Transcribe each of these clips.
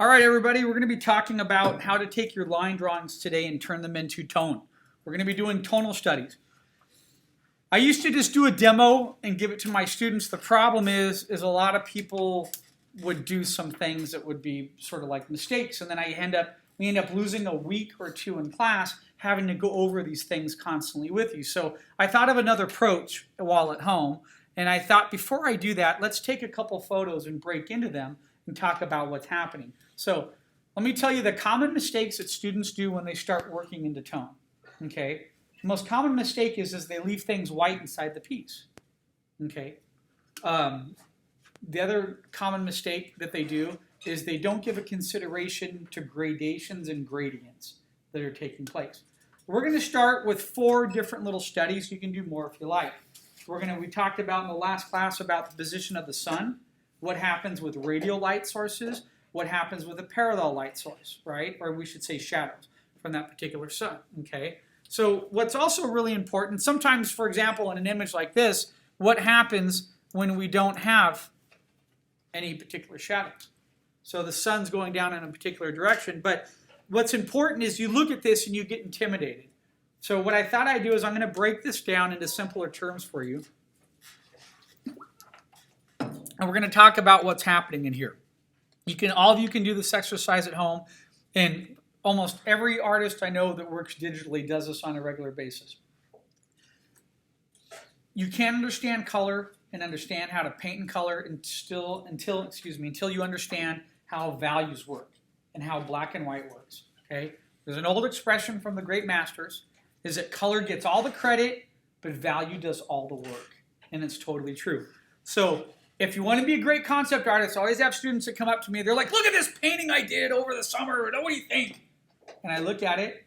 All right, everybody, we're going to be talking about how to take your line drawings today and turn them into tone. We're going to be doing tonal studies. I used to just do a demo and give it to my students. The problem is a lot of people would do some things that would be sort of like mistakes, and then we end up losing a week or two in class having to go over these things constantly with you. So I thought of another approach while at home, and I thought before I do that, let's take a couple photos and break into them and talk about what's happening. So let me tell you the common mistakes that students do when they start working into tone. Okay, the most common mistake is they leave things white inside the piece. Okay, the other common mistake that they do is they don't give a consideration to gradations and gradients that are taking place. We're going to start with 4 different little studies. You can do more if you like. We talked about in the last class about the position of the sun, what happens with radial light sources, what happens with a parallel light source, right? Or we should say shadows from that particular sun, okay? So what's also really important, sometimes, for example, in an image like this, what happens when we don't have any particular shadows? So the sun's going down in a particular direction, but what's important is you look at this and you get intimidated. So what I thought I'd do is I'm going to break this down into simpler terms for you. And we're going to talk about what's happening in here. All of you can do this exercise at home, and almost every artist I know that works digitally does this on a regular basis. You can't understand color and understand how to paint in color until you understand how values work and how black and white works. Okay? There's an old expression from the great masters, is that color gets all the credit, but value does all the work. And it's totally true. So if you want to be a great concept artist, I always have students that come up to me. They're like, look at this painting I did over the summer. What do you think? And I look at it,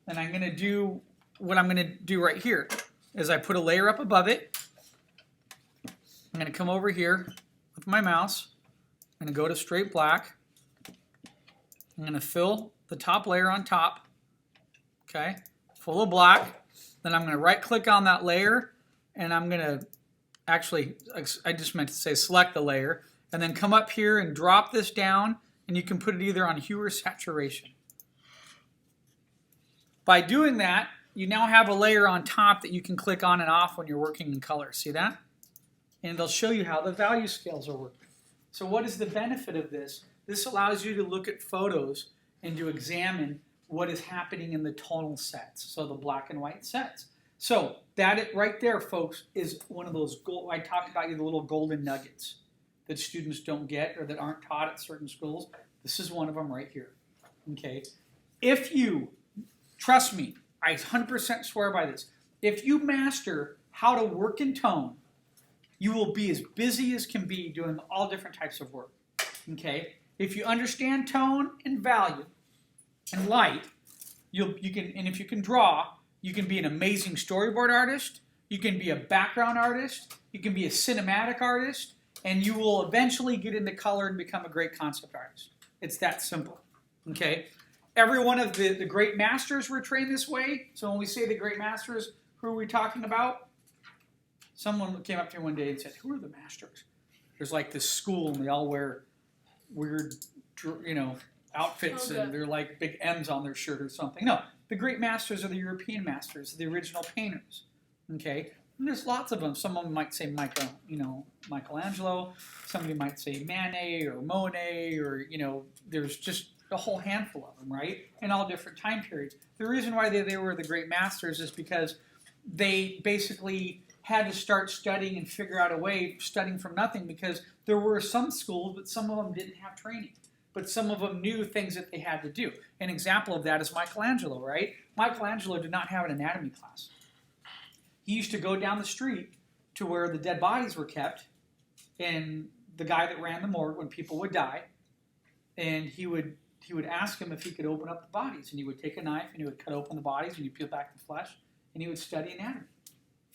and I'm going to do what I'm going to do right here is I put a layer up above it. I'm going to come over here with my mouse. I'm going to go to straight black. I'm going to fill the top layer on top, okay, full of black. Then I'm going to right-click on that layer, and I'm going to I just meant to say select the layer, and then come up here and drop this down, and you can put it either on hue or saturation. By doing that, you now have a layer on top that you can click on and off when you're working in color. See that? And it'll show you how the value scales are working. So what is the benefit of this? This allows you to look at photos and to examine what is happening in the tonal sets, so the black and white sets. So that right there, folks, is one of those I talked about the little golden nuggets that students don't get or that aren't taught at certain schools. This is one of them right here. Okay, if you trust me, I 100% swear by this. If you master how to work in tone, you will be as busy as can be doing all different types of work. Okay, if you understand tone and value and light, and if you can draw. You can be an amazing storyboard artist, you can be a background artist, you can be a cinematic artist, and you will eventually get into color and become a great concept artist. It's that simple, okay? Every one of the great masters were trained this way. So when we say the great masters, who are we talking about? Someone came up to me one day and said, who are the masters? There's like this school and they all wear weird, outfits and they're like big M's on their shirt or something. No. The great masters are the European masters, the original painters. Okay, and there's lots of them. Someone might say Michelangelo. Somebody might say Manet or Monet, or there's just a whole handful of them, right? In all different time periods. The reason why they were the great masters is because they basically had to start studying and figure out a way, studying from nothing, because there were some schools, but some of them didn't have training. But some of them knew things that they had to do. An example of that is Michelangelo, right? Michelangelo did not have an anatomy class. He used to go down the street to where the dead bodies were kept, and the guy that ran the morgue when people would die, and he would ask him if he could open up the bodies, and he would take a knife and he would cut open the bodies and he'd peel back the flesh, and he would study anatomy.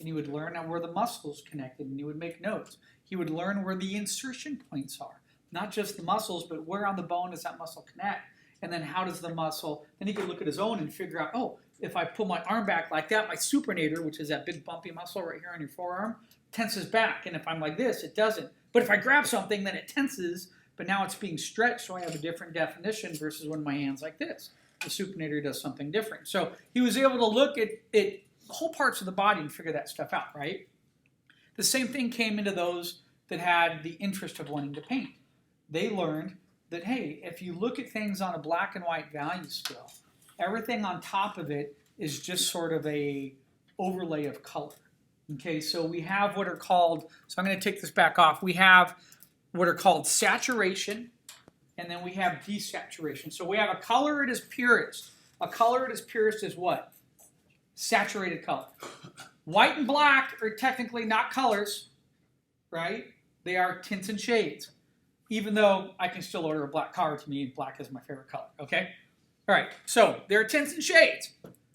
And he would learn where the muscles connected, and he would make notes. He would learn where the insertion points are. Not just the muscles, but where on the bone does that muscle connect? And then how does the muscle, then he could look at his own and figure out, oh, if I pull my arm back like that, my supinator, which is that big bumpy muscle right here on your forearm, tenses back. And if I'm like this, it doesn't. But if I grab something, then it tenses but now it's being stretched, so I have a different definition versus when my hand's like this. The supinator does something different. So he was able to look at whole parts of the body and figure that stuff out, right? The same thing came into those that had the interest of wanting to paint. They learned that, hey, if you look at things on a black and white value scale, everything on top of it is just sort of a overlay of color. Okay, so we have what are called, so I'm going to take this back off, we have what are called saturation, and then we have desaturation. So we have a color at its purest. A color at its purest is what? Saturated color. White and black are technically not colors, right? They are tints and shades. Even though I can still order a black car, to me, black is my favorite color, okay? All right, so there are tints and shades.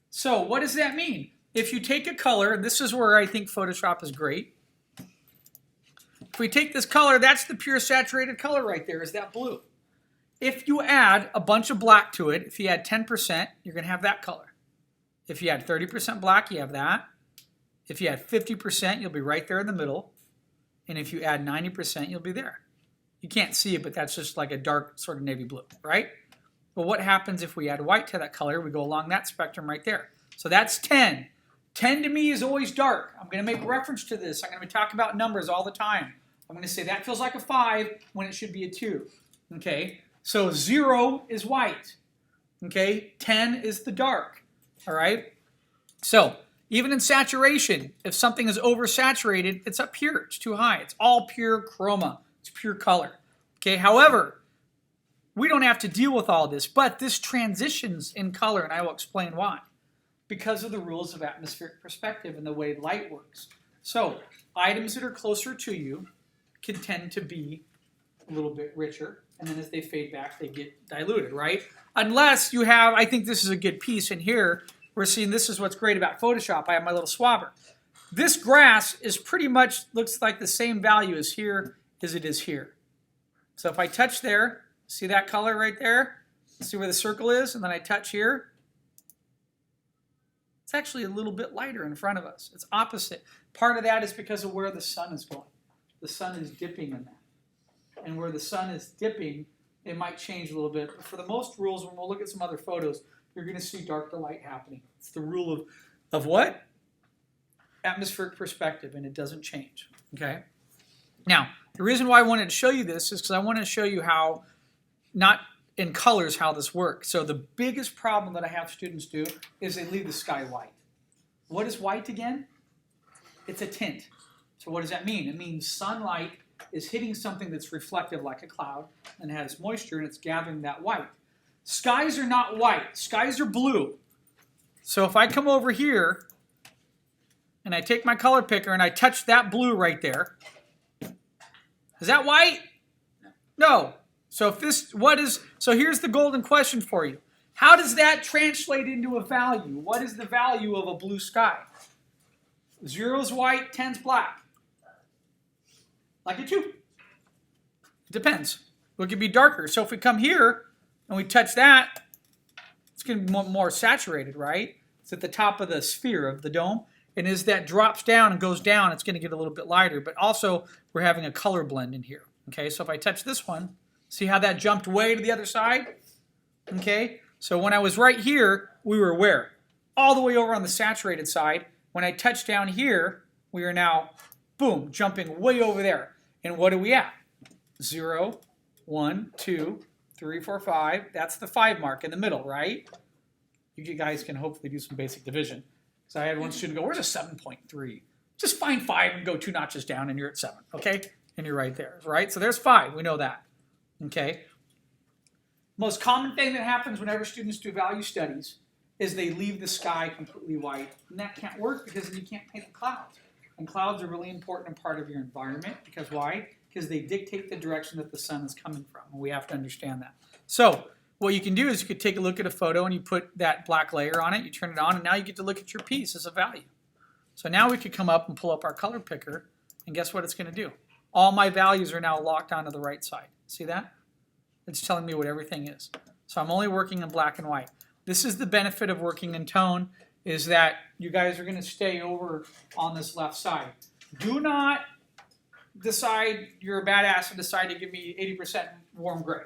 So what does that mean? If you take a color, and this is where I think Photoshop is great. If we take this color, that's the pure saturated color right there, is that blue. If you add a bunch of black to it, if you add 10%, you're going to have that color. If you add 30% black, you have that. If you add 50%, you'll be right there in the middle. And if you add 90%, you'll be there. You can't see it, but that's just like a dark sort of navy blue, right? Well, what happens if we add white to that color? We go along that spectrum right there. So that's 10. 10 to me is always dark. I'm going to make reference to this. I'm going to talk about numbers all the time. I'm going to say that feels like a 5 when it should be a 2. Okay? So 0 is white. Okay? 10 is the dark. All right? So even in saturation, if something is oversaturated, it's up here. It's too high. It's all pure chroma. It's pure color. Okay? However, we don't have to deal with all this, but this transitions in color, and I will explain why. Because of the rules of atmospheric perspective and the way light works. So items that are closer to you can tend to be a little bit richer, and then as they fade back, they get diluted, right? Unless you have, I think this is a good piece in here, we're seeing this is what's great about Photoshop. I have my little swabber. This grass is pretty much, looks like the same value as here as it is here. So if I touch there, see that color right there? See where the circle is? And then I touch here. It's actually a little bit lighter in front of us. It's opposite. Part of that is because of where the sun is going. The sun is dipping in that. And where the sun is dipping, it might change a little bit. But for the most rules, when we'll look at some other photos, you're going to see dark to light happening. It's the rule of what? Atmospheric perspective, and it doesn't change. Okay? Now, the reason why I wanted to show you this is because I want to show you how, not in colors, how this works. So the biggest problem that I have students do is they leave the sky white. What is white again? It's a tint. So what does that mean? It means sunlight is hitting something that's reflective like a cloud and has moisture and it's gathering that white. Skies are not white. Skies are blue. So if I come over here and I take my color picker and I touch that blue right there, is that white? No. So if this, so here's the golden question for you. How does that translate into a value? What is the value of a blue sky? 0 is white, 10's black. Like a 2. It depends. It could be darker. So if we come here and we touch that, it's going to be more saturated, right? It's at the top of the sphere of the dome. And as that drops down and goes down, it's going to get a little bit lighter. But also, we're having a color blend in here. Okay, so if I touch this one, see how that jumped way to the other side? Okay, so when I was right here, we were where? All the way over on the saturated side. When I touch down here, we are now, boom, jumping way over there. And what are we at? 0, 1, 2, 3, 4, 5. That's the 5 mark in the middle, right? You guys can hopefully do some basic division. So I had one student go, where's a 7.3? Just find 5 and go 2 notches down and you're at 7, okay? And you're right there, right? So there's 5, we know that, okay? Most common thing that happens whenever students do value studies is they leave the sky completely white. And that can't work because then you can't paint the clouds. And clouds are a really important part of your environment because why? Because they dictate the direction that the sun is coming from. And we have to understand that. So what you can do is you could take a look at a photo and you put that black layer on it, you turn it on, and now you get to look at your piece as a value. So now we could come up and pull up our color picker, and guess what it's going to do? All my values are now locked onto the right side. See that? It's telling me what everything is. So I'm only working in black and white. This is the benefit of working in tone, is that you guys are going to stay over on this left side. Do not decide you're a badass and decide to give me 80% warm gray.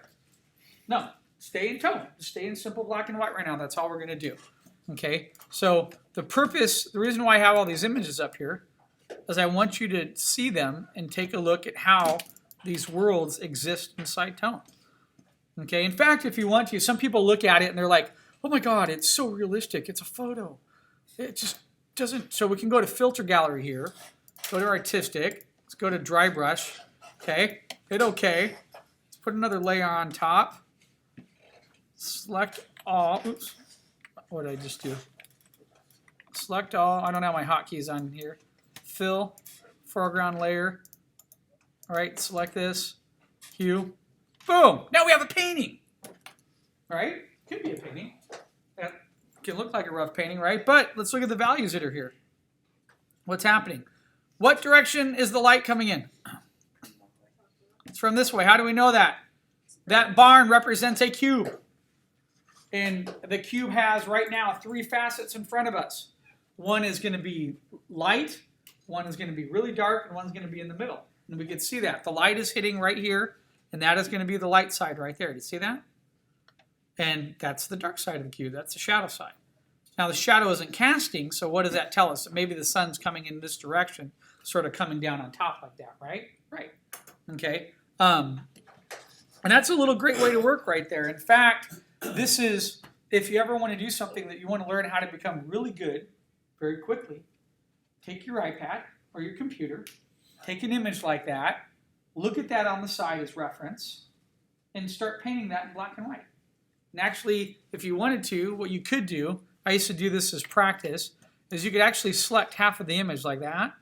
No, stay in tone. Stay in simple black and white right now. That's all we're going to do. Okay, so the reason why I have all these images up here is I want you to see them and take a look at how these worlds exist inside tone. Okay, in fact, if you want to, some people look at it and they're like, oh my God, it's so realistic. It's a photo. It just doesn't. So we can go to filter gallery here, go to artistic, let's go to dry brush. Okay, hit OK. Let's put another layer on top. Select all. Oops. What did I just do? Select all. I don't have my hotkeys on here. Fill, foreground layer. All right, select this. Hue. Boom! Now we have a painting. All right? Could be a painting. That can look like a rough painting, right? But let's look at the values that are here. What's happening? What direction is the light coming in? It's from this way. How do we know that? That barn represents a cube. And the cube has right now 3 facets in front of us. One is going to be light, one is going to be really dark, and one's going to be in the middle. And we can see that. The light is hitting right here, and that is going to be the light side right there. Do you see that? And that's the dark side of the cube. That's the shadow side. Now the shadow isn't casting, so what does that tell us? Maybe the sun's coming in this direction, sort of coming down on top like that, right? Right. Okay. And that's a little great way to work right there. In fact, this is, if you ever want to do something that you want to learn how to become really good very quickly, take your iPad or your computer, take an image like that, look at that on the side as reference, and start painting that in black and white. And actually, if you wanted to, what you could do, I used to do this as practice, is you could actually select half of the image like that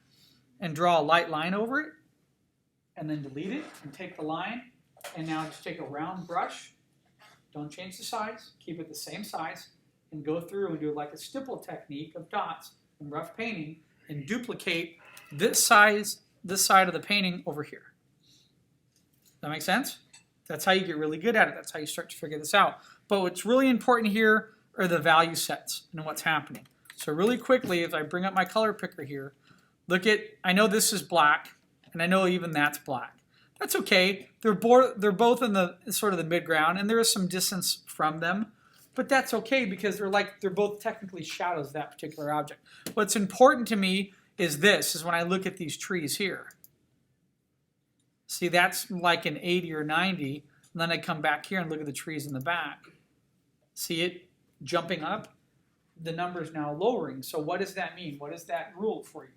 and draw a light line over it, and then delete it and take the line, and now just take a round brush. Don't change the size, keep it the same size, and go through and do like a stipple technique of dots and rough painting and duplicate this side of the painting over here. Does that make sense? That's how you get really good at it. That's how you start to figure this out. But what's really important here are the value sets and what's happening. So really quickly, if I bring up my color picker here, look at, I know this is black, and I know even that's black. That's okay. They're both in the sort of the midground, and there is some distance from them, but that's okay because they're both technically shadows of that particular object. What's important to me is this, is when I look at these trees here. See, that's like an 80 or 90, and then I come back here and look at the trees in the back. See it jumping up? The number is now lowering. So what does that mean? What is that rule for you?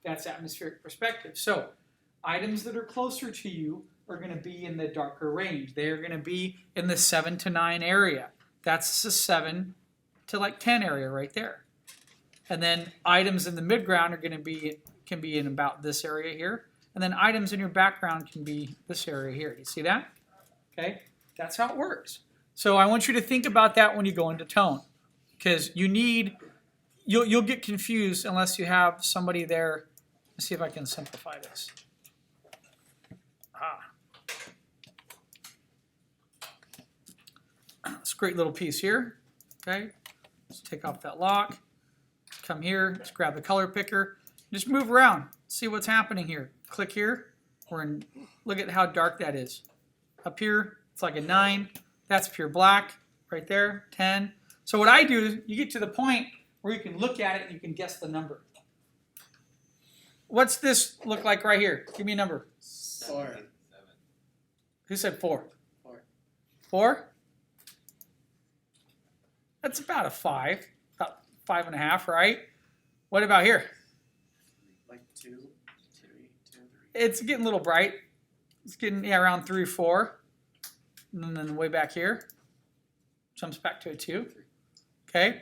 That's atmospheric perspective. So items that are closer to you are going to be in the darker range. They are going to be in the 7 to 9 area. That's the 7 to like 10 area right there. And then items in the midground are going to can be in about this area here. And then items in your background can be this area here. You see that? Okay, that's how it works. So I want you to think about that when you go into tone, because you'll get confused unless you have somebody there. Let's see if I can simplify this. It's a great little piece here. Okay, let's take off that lock. Come here, let's grab the color picker. Just move around, see what's happening here. Click here. Look at how dark that is. Up here, it's like a 9. That's pure black. Right there, 10. So what I do is you get to the point where you can look at it and you can guess the number. What's this look like right here? Give me a number. 4. Who said 4? 4. 4? That's about a 5. About 5.5, right? What about here? Like 2, 3. It's getting a little bright. It's getting around 3 or 4. And then way back here, jumps back to a 2. Okay?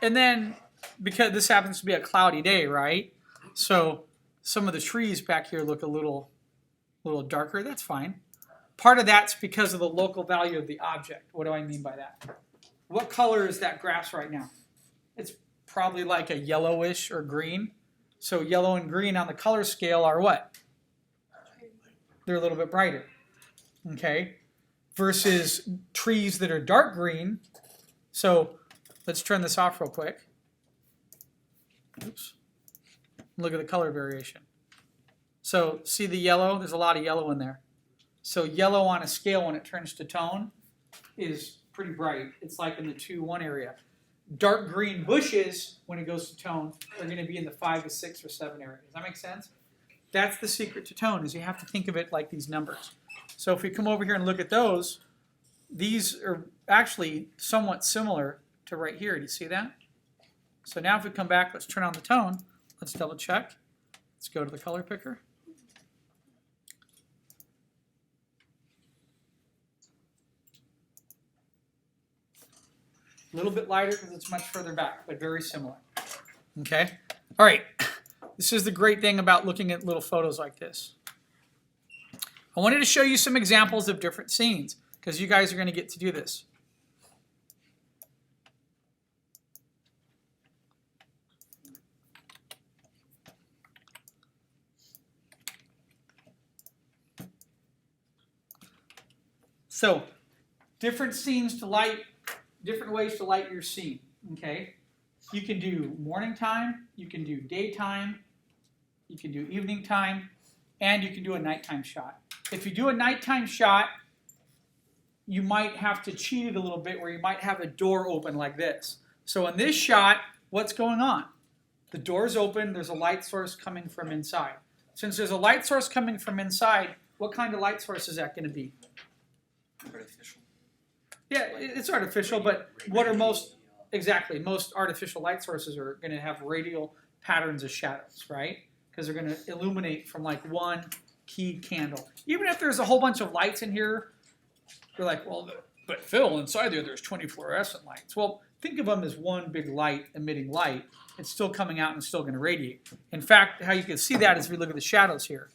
And then, because this happens to be a cloudy day, right? So some of the trees back here look a little darker. That's fine. Part of that's because of the local value of the object. What do I mean by that? What color is that grass right now? It's probably like a yellowish or green. So yellow and green on the color scale are what? They're a little bit brighter. Okay? Versus trees that are dark green. So let's turn this off real quick. Oops. Look at the color variation. So see the yellow? There's a lot of yellow in there. So yellow on a scale when it turns to tone is pretty bright. It's like in the 2-1 area. Dark green bushes, when it goes to tone, are going to be in the 5 to 6 or 7 area. Does that make sense? That's the secret to tone, is you have to think of it like these numbers. So if we come over here and look at those, these are actually somewhat similar to right here. Do you see that? So now if we come back, let's turn on the tone. Let's double check. Let's go to the color picker. A little bit lighter because it's much further back, but very similar. Okay? All right. This is the great thing about looking at little photos like this. I wanted to show you some examples of different scenes because you guys are going to get to do this. So, different scenes to light, different ways to light your scene, okay? You can do morning time, you can do daytime, you can do evening time, and you can do a nighttime shot. If you do a nighttime shot, you might have to cheat it a little bit where you might have a door open like this. So in this shot, what's going on? The door's open, there's a light source coming from inside. Since there's a light source coming from inside, what kind of light source is that going to be? Artificial. Yeah, it's artificial, but what are most, exactly, most artificial light sources are going to have radial patterns of shadows, right? Because they're going to illuminate from like one key candle. Even if there's a whole bunch of lights in here, you're like, well, but Phil, inside there's 20 fluorescent lights. Well, think of them as one big light emitting light. It's still coming out and still going to radiate. In fact, how you can see that is if you look at the shadows here.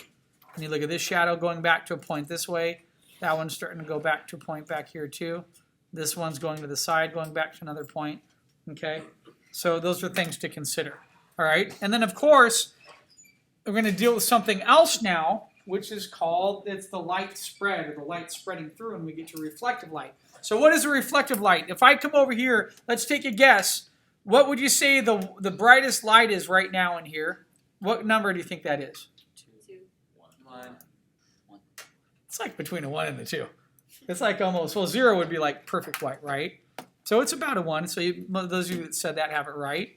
And you look at this shadow going back to a point this way. That one's starting to go back to a point back here too. This one's going to the side, going back to another point. Okay? So those are things to consider. All right? And then, of course, we're going to deal with something else now, which is called, it's the light spread, or the light spreading through, and we get to reflective light. So what is a reflective light? If I come over here, let's take a guess. What would you say the brightest light is right now in here? What number do you think that is? 2. 1. It's like between a 1 and a 2. It's like almost, well, 0 would be like perfect white, right? So it's about a 1. So those of you that said that have it right.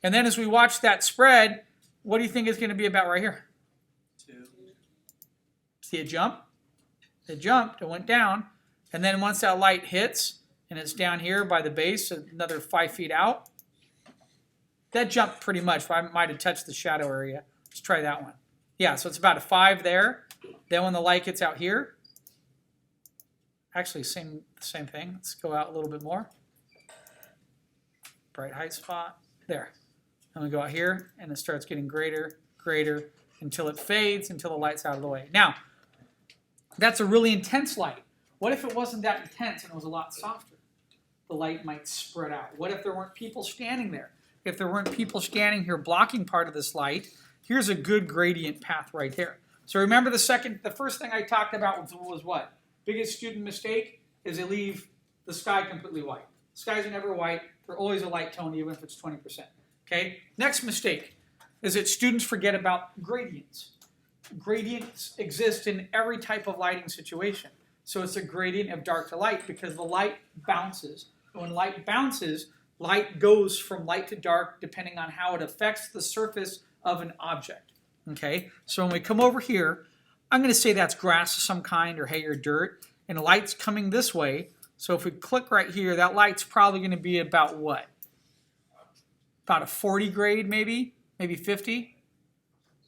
And then as we watch that spread, what do you think it's going to be about right here? 2. See it jump? It jumped, it went down. And then once that light hits, and it's down here by the base, another 5 feet out, that jumped pretty much. I might have touched the shadow area. Let's try that one. Yeah, so it's about a 5 there. Then when the light gets out here, actually same thing. Let's go out a little bit more. Bright height spot. There. And we go out here, and it starts getting greater, greater, until it fades, until the light's out of the way. Now, that's a really intense light. What if it wasn't that intense and it was a lot softer? The light might spread out. What if there weren't people standing there? If there weren't people standing here blocking part of this light, here's a good gradient path right there. So remember the first thing I talked about was what? Biggest student mistake is they leave the sky completely white. Skies are never white. They're always a light tone, even if it's 20%. Okay? Next mistake is that students forget about gradients. Gradients exist in every type of lighting situation. So it's a gradient of dark to light because the light bounces. When light bounces, light goes from light to dark depending on how it affects the surface of an object. Okay? So when we come over here, I'm going to say that's grass of some kind or hay or dirt, and the light's coming this way. So if we click right here, that light's probably going to be about what? About a 40 grade maybe 50.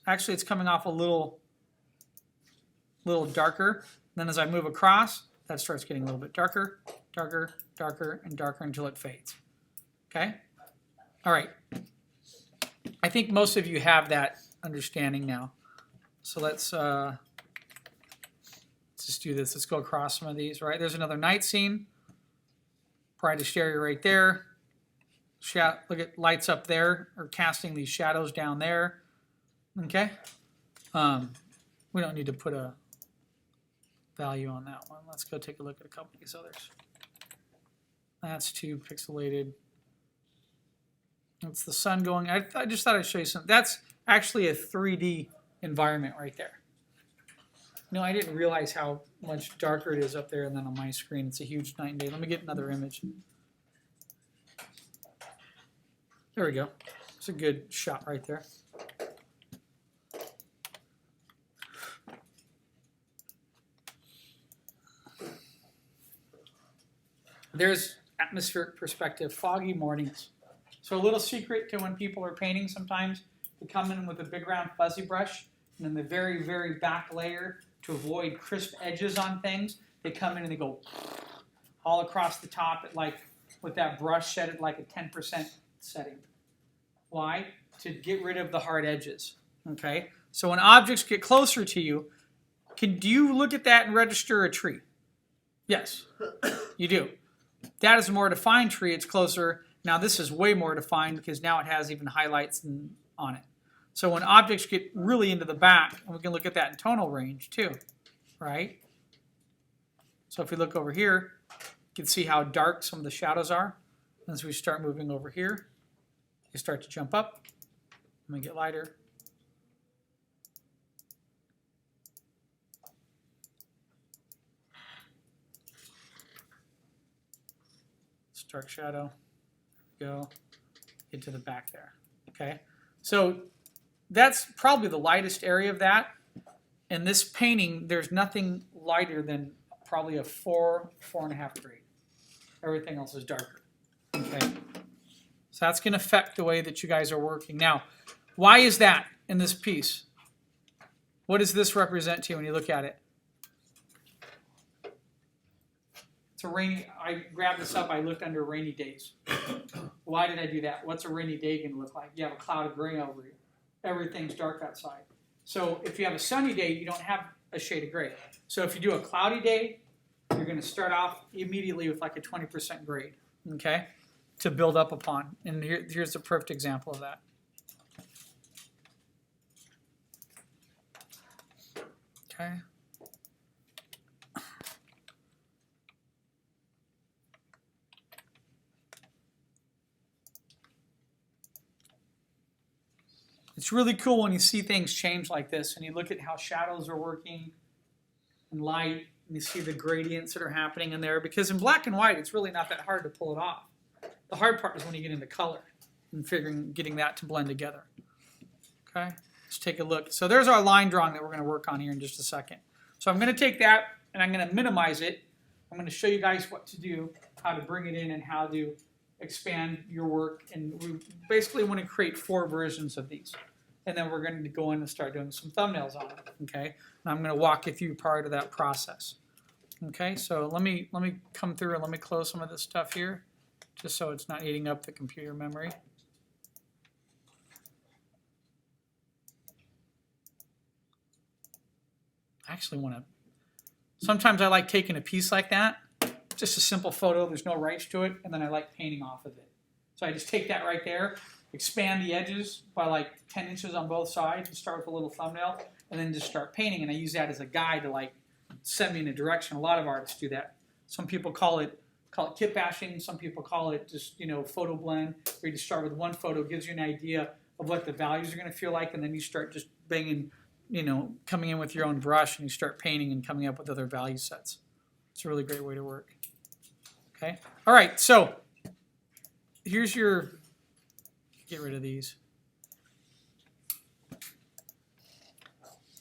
Actually, it's coming off a little darker. Then as I move across, that starts getting a little bit darker, darker, darker, and darker until it fades. Okay? All right. I think most of you have that understanding now. So let's just do this. Let's go across some of these, right? There's another night scene. Brightest area right there. Look at lights up there, or casting these shadows down there. Okay? We don't need to put a value on that one. Let's go take a look at a couple of these others. That's too pixelated. It's the sun going. I just thought I'd show you something. That's actually a 3D environment right there. No, I didn't realize how much darker it is up there than on my screen. It's a huge night and day. Let me get another image. There we go. It's a good shot right there. There's atmospheric perspective, foggy mornings. So a little secret to when people are painting sometimes, they come in with a big round fuzzy brush, and in the very, very back layer, to avoid crisp edges on things, they come in and they go all across the top at like, with that brush set at like a 10% setting. Why? To get rid of the hard edges, okay? So when objects get closer to you, do you look at that and register a tree? Yes, you do. That is a more defined tree, it's closer. Now this is way more defined because now it has even highlights on it. So when objects get really into the back, and we can look at that in tonal range too, right? So if we look over here, you can see how dark some of the shadows are. As we start moving over here, they start to jump up. Let me get lighter. Dark shadow, go into the back there, okay? So that's probably the lightest area of that. In this painting, there's nothing lighter than probably a 4.5 grade. Everything else is darker, okay? So that's gonna affect the way that you guys are working. Now, why is that in this piece? What does this represent to you when you look at it? It's a rainy, I grabbed this up, I looked under rainy days. Why did I do that? What's a rainy day gonna look like? You have a cloud of gray over you. Everything's dark outside. So if you have a sunny day, you don't have a shade of gray. So if you do a cloudy day, you're gonna start off immediately with like a 20% grade, okay? To build up upon. And here's a perfect example of that. Okay. It's really cool when you see things change like this and you look at how shadows are working and light and you see the gradients that are happening in there, because in black and white it's really not that hard to pull it off. The hard part is when you get into color and getting that to blend together. Okay, let's take a look. So there's our line drawing that we're going to work on here in just a second. So I'm going to take that and I'm going to minimize it. I'm going to show you guys what to do, how to bring it in and how to expand your work, and we basically want to create 4 versions of these. And then we're going to go in and start doing some thumbnails on it, okay? And I'm going to walk you through part of that process. Okay, so let me come through and let me close some of this stuff here, just so it's not eating up the computer memory. I actually want to, sometimes I like taking a piece like that, just a simple photo, there's no rights to it, and then I like painting off of it. So I just take that right there, expand the edges by like 10 inches on both sides, and start with a little thumbnail, and then just start painting, and I use that as a guide to like send me in a direction. A lot of artists do that. Some people call it kit bashing, some people call it just, you know, photo blend, where you just start with one photo, gives you an idea of what the values are going to feel like, and then you start just banging, you know, coming in with your own brush, and you start painting and coming up with other value sets. It's a really great way to work. Okay. All right. So here's your, get rid of these.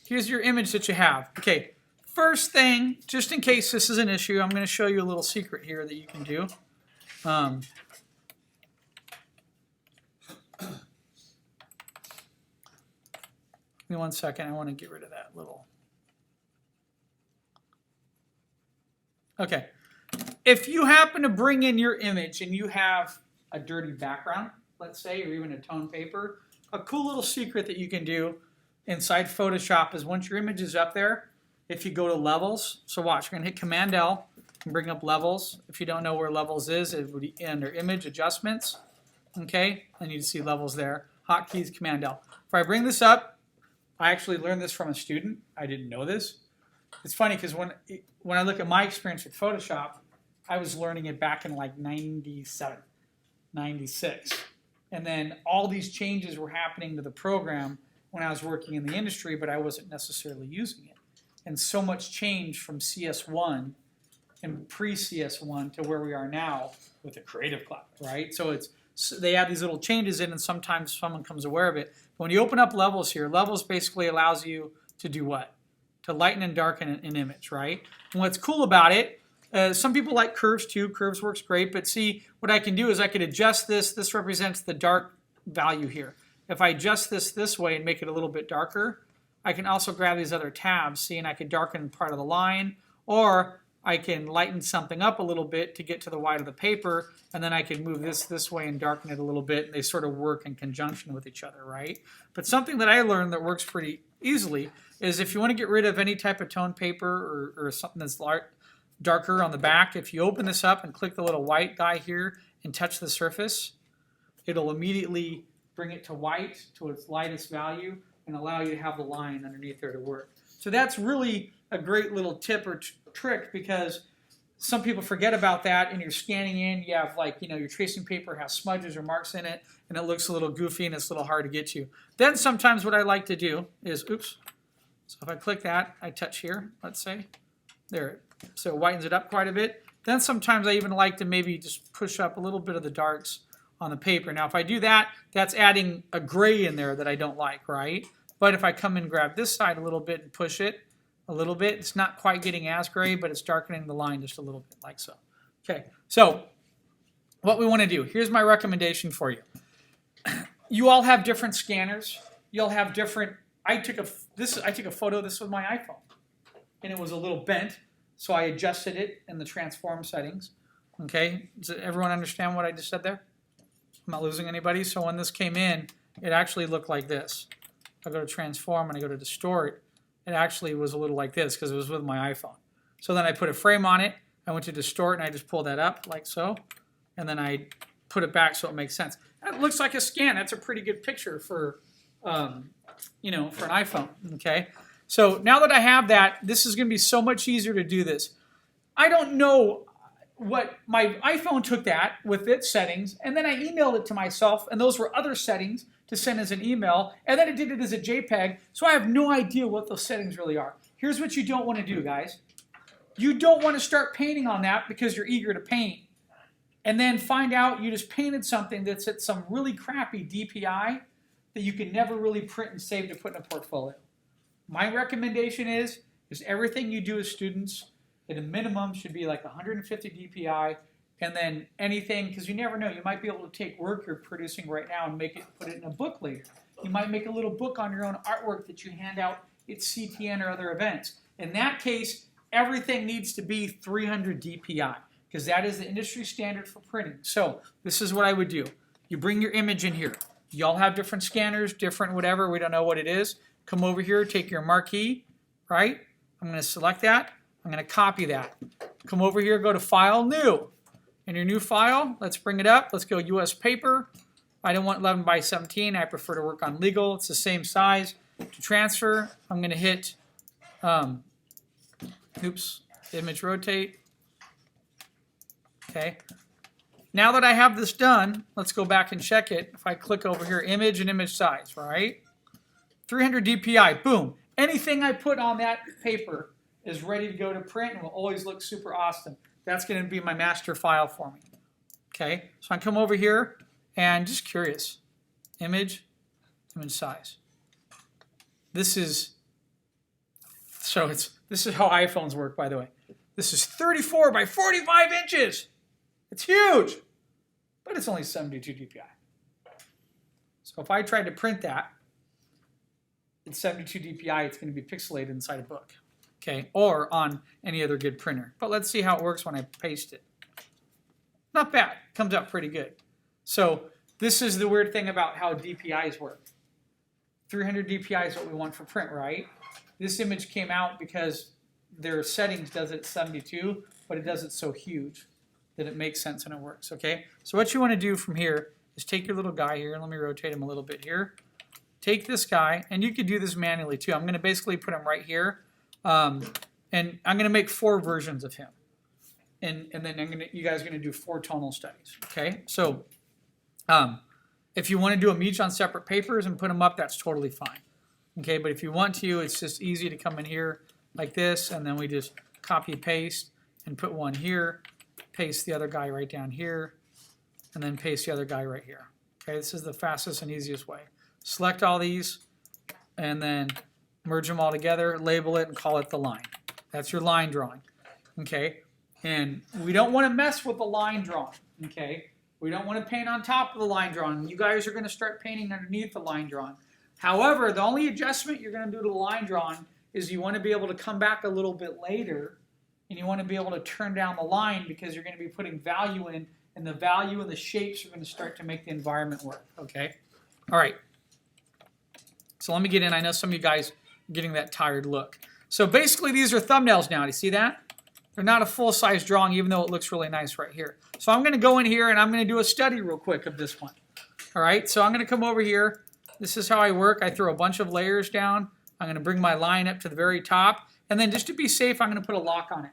Here's your image that you have. Okay. First thing, just in case this is an issue, I'm going to show you a little secret here that you can do. Give me 1 second. I want to get rid of that little. Okay. If you happen to bring in your image and you have a dirty background, let's say, or even a tone paper, a cool little secret that you can do inside Photoshop is once your image is up there, if you go to levels, so watch, we're going to hit Command L and bring up levels. If you don't know where levels is, it would be under image adjustments. Okay, and you see levels there. Hotkeys, Command L. If I bring this up, I actually learned this from a student. I didn't know this. It's funny because when I look at my experience with Photoshop, I was learning it back in like 97, 96. And then all these changes were happening to the program when I was working in the industry, but I wasn't necessarily using it. and so much change from CS1 and pre-CS1 to where we are now with the Creative Cloud, right? So they add these little changes in, and sometimes someone comes aware of it. But when you open up levels here, levels basically allows you to do what? To lighten and darken an image, right? And what's cool about it, some people like curves too. Curves works great, but see, what I can do is I can adjust this. This represents the dark value here. If I adjust this way and make it a little bit darker, I can also grab these other tabs, see, and I can darken part of the line, or I can lighten something up a little bit to get to the white of the paper, and then I can move this way and darken it a little bit, and they sort of work in conjunction with each other, right? But something that I learned that works pretty easily is if you want to get rid of any type of tone paper or something that's darker on the back, if you open this up and click the little white guy here and touch the surface, it'll immediately bring it to white, to its lightest value, and allow you to have the line underneath there to work. So that's really a great little tip or trick, because some people forget about that, and you're scanning in, you have your tracing paper has smudges or marks in it, and it looks a little goofy and it's a little hard to get to. Then sometimes what I like to do is, so if I click that, I touch here, let's say, there, so it whitens it up quite a bit. Then sometimes I even like to maybe just push up a little bit of the darks on the paper. Now if I do that, that's adding a gray in there that I don't like, right? But if I come and grab this side a little bit and push it a little bit, it's not quite getting as gray, but it's darkening the line just a little bit, like so. Okay, so what we want to do, here's my recommendation for you. You all have different scanners. You'll have different, I took a photo of this with my iPhone, and it was a little bent, so I adjusted it in the transform settings. Okay, does everyone understand what I just said there? I'm not losing anybody. So when this came in, it actually looked like this. I go to transform and I go to distort. It actually was a little like this because it was with my iPhone. So then I put a frame on it. I went to distort and I just pulled that up like so. And then I put it back so it makes sense. That looks like a scan. That's a pretty good picture for, for an iPhone. Okay. So now that I have that, this is going to be so much easier to do this. I don't know what my iPhone took that with its settings, and then I emailed it to myself, and those were other settings to send as an email, and then it did it as a JPEG, so I have no idea what those settings really are. Here's what you don't want to do, guys. You don't want to start painting on that because you're eager to paint, and then find out you just painted something that's at some really crappy DPI that you can never really print and save to put in a portfolio. My recommendation is everything you do as students, at a minimum, should be like 150 DPI, and then anything, because you never know, you might be able to take work you're producing right now and put it in a book later. You might make a little book on your own artwork that you hand out at CTN or other events. In that case, everything needs to be 300 DPI, because that is the industry standard for printing. So this is what I would do. You bring your image in here. You all have different scanners, different whatever, we don't know what it is. Come over here, take your marquee, right? I'm going to select that. I'm going to copy that. Come over here, go to File, New. In your new file, let's bring it up. Let's go US paper. I don't want 11 by 17. I prefer to work on legal. It's the same size. To transfer, I'm going to hit, image rotate. Okay. Now that I have this done, let's go back and check it. If I click over here, image and image size, right? 300 DPI, boom. Anything I put on that paper is ready to go to print and will always look super awesome. That's going to be my master file for me. Okay, so I come over here and just curious, image size. This is how iPhones work, by the way. This is 34 by 45 inches. It's huge, but it's only 72 DPI. So if I tried to print that, it's 72 DPI, it's going to be pixelated inside a book. Okay, or on any other good printer. But let's see how it works when I paste it. Not bad. Comes out pretty good. So this is the weird thing about how DPIs work. 300 DPI is what we want for print, right? This image came out because their settings does it at 72, but it does it so huge that it makes sense and it works, okay? So what you want to do from here is take your little guy here. Let me rotate him a little bit here. Take this guy, and you could do this manually too. I'm going to basically put him right here. And I'm going to make 4 versions of him. And then you guys are going to do 4 tonal studies. Okay? So if you want to do them each on separate papers and put them up, that's totally fine. Okay? But if you want to, it's just easy to come in here like this, and then we just copy paste and put one here, paste the other guy right down here, and then paste the other guy right here. Okay, this is the fastest and easiest way. Select all these and then merge them all together, label it, and call it the line. That's your line drawing. Okay, and we don't want to mess with the line drawing. Okay, we don't want to paint on top of the line drawing. You guys are going to start painting underneath the line drawing. However, the only adjustment you're going to do to the line drawing is you want to be able to come back a little bit later, and you want to be able to turn down the line because you're going to be putting value in, and the value and the shapes are going to start to make the environment work. Okay, all right. So let me get in. I know some of you guys are getting that tired look. So basically, these are thumbnails now. Do you see that? They're not a full-size drawing, even though it looks really nice right here. So I'm going to go in here, and I'm going to do a study real quick of this one. All right, so I'm going to come over here. This is how I work. I throw a bunch of layers down. I'm going to bring my line up to the very top. And then just to be safe, I'm going to put a lock on it.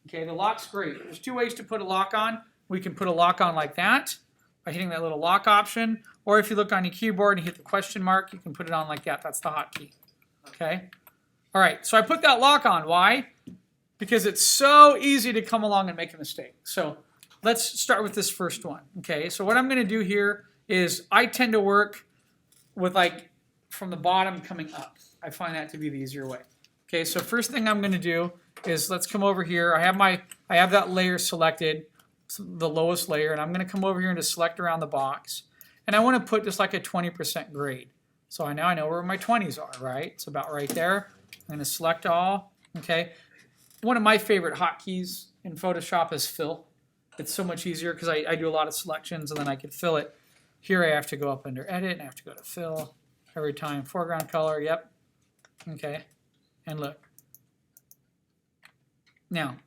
Okay, the lock's great. There's two ways to put a lock on. We can put a lock on like that by hitting that little lock option. Or if you look on your keyboard and hit the question mark, you can put it on like that. That's the hotkey. Okay? All right, so I put that lock on. Why? Because it's so easy to come along and make a mistake. So let's start with this first one. Okay, so what I'm going to do here is I tend to work with like from the bottom coming up. I find that to be the easier way. Okay, so first thing I'm going to do is let's come over here. I have that layer selected, the lowest layer, and I'm going to come over here and just select around the box. And I want to put just like a 20% grade. So now I know where my 20s are, right? It's about right there. I'm going to select all. Okay. One of my favorite hotkeys in Photoshop is fill. It's so much easier because I do a lot of selections and then I can fill it. Here I have to go up under edit and I have to go to fill every time. Foreground color, yep. Okay. And look. Now,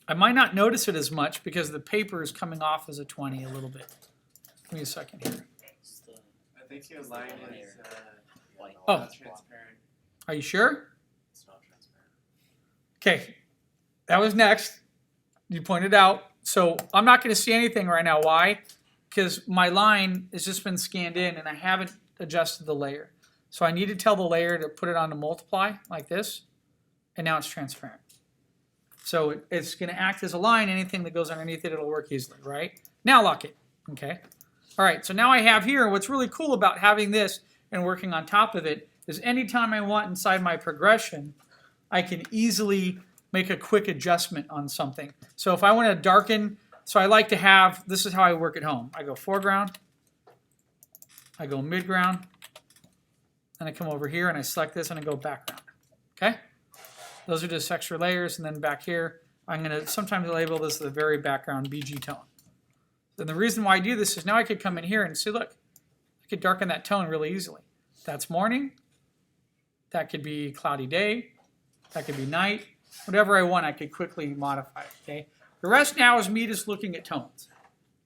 I might not notice it as much because the paper is coming off as a 20 a little bit. Give me a second here. I think your line is Oh. not transparent. Are you sure? It's not transparent. Okay, that was next. You pointed out. So I'm not going to see anything right now. Why? Because my line has just been scanned in and I haven't adjusted the layer. So I need to tell the layer to put it on to multiply like this. And now it's transparent. So it's going to act as a line. Anything that goes underneath it, it'll work easily, right? Now lock it. Okay. All right, so now I have here, what's really cool about having this and working on top of it is anytime I want inside my progression, I can easily make a quick adjustment on something. So if I want to darken, so I like to have, this is how I work at home. I go foreground, I go midground, and I come over here and I select this and I go background. Okay? Those are just extra layers, and then back here, I'm going to sometimes label this the very background BG tone. And the reason why I do this is now I could come in here and see, look, I could darken that tone really easily. That's morning. That could be cloudy day. That could be night. Whatever I want, I could quickly modify it, okay? The rest now is me just looking at tones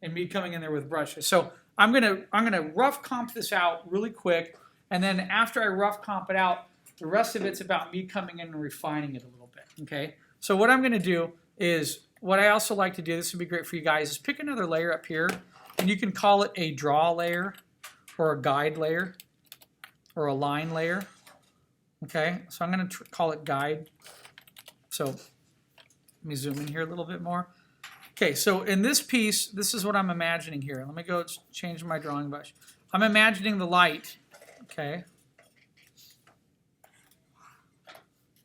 and me coming in there with brushes. So I'm gonna rough comp this out really quick, and then after I rough comp it out, the rest of it's about me coming in and refining it a little bit, okay? So what I'm gonna do is, what I also like to do, this would be great for you guys, is pick another layer up here, and you can call it a draw layer, or a guide layer, or a line layer. Okay, so I'm going to call it guide. So let me zoom in here a little bit more. Okay, so in this piece, this is what I'm imagining here. Let me go change my drawing brush. I'm imagining the light, okay,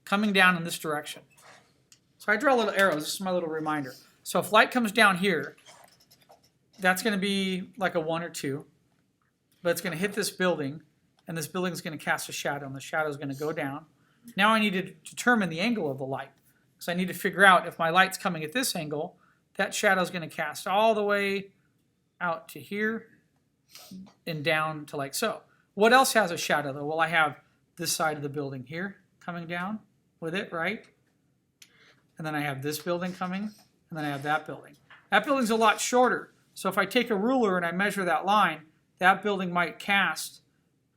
coming down in this direction. So I draw little arrows. This is my little reminder. So if light comes down here, that's going to be like a 1 or 2. But it's going to hit this building, and this building is going to cast a shadow, and the shadow is going to go down. Now I need to determine the angle of the light. So I need to figure out if my light's coming at this angle, that shadow is going to cast all the way out to here and down to like so. What else has a shadow, though? Well, I have this side of the building here coming down with it, right? And then I have this building coming, and then I have that building. That building's a lot shorter. So if I take a ruler and I measure that line, that building might cast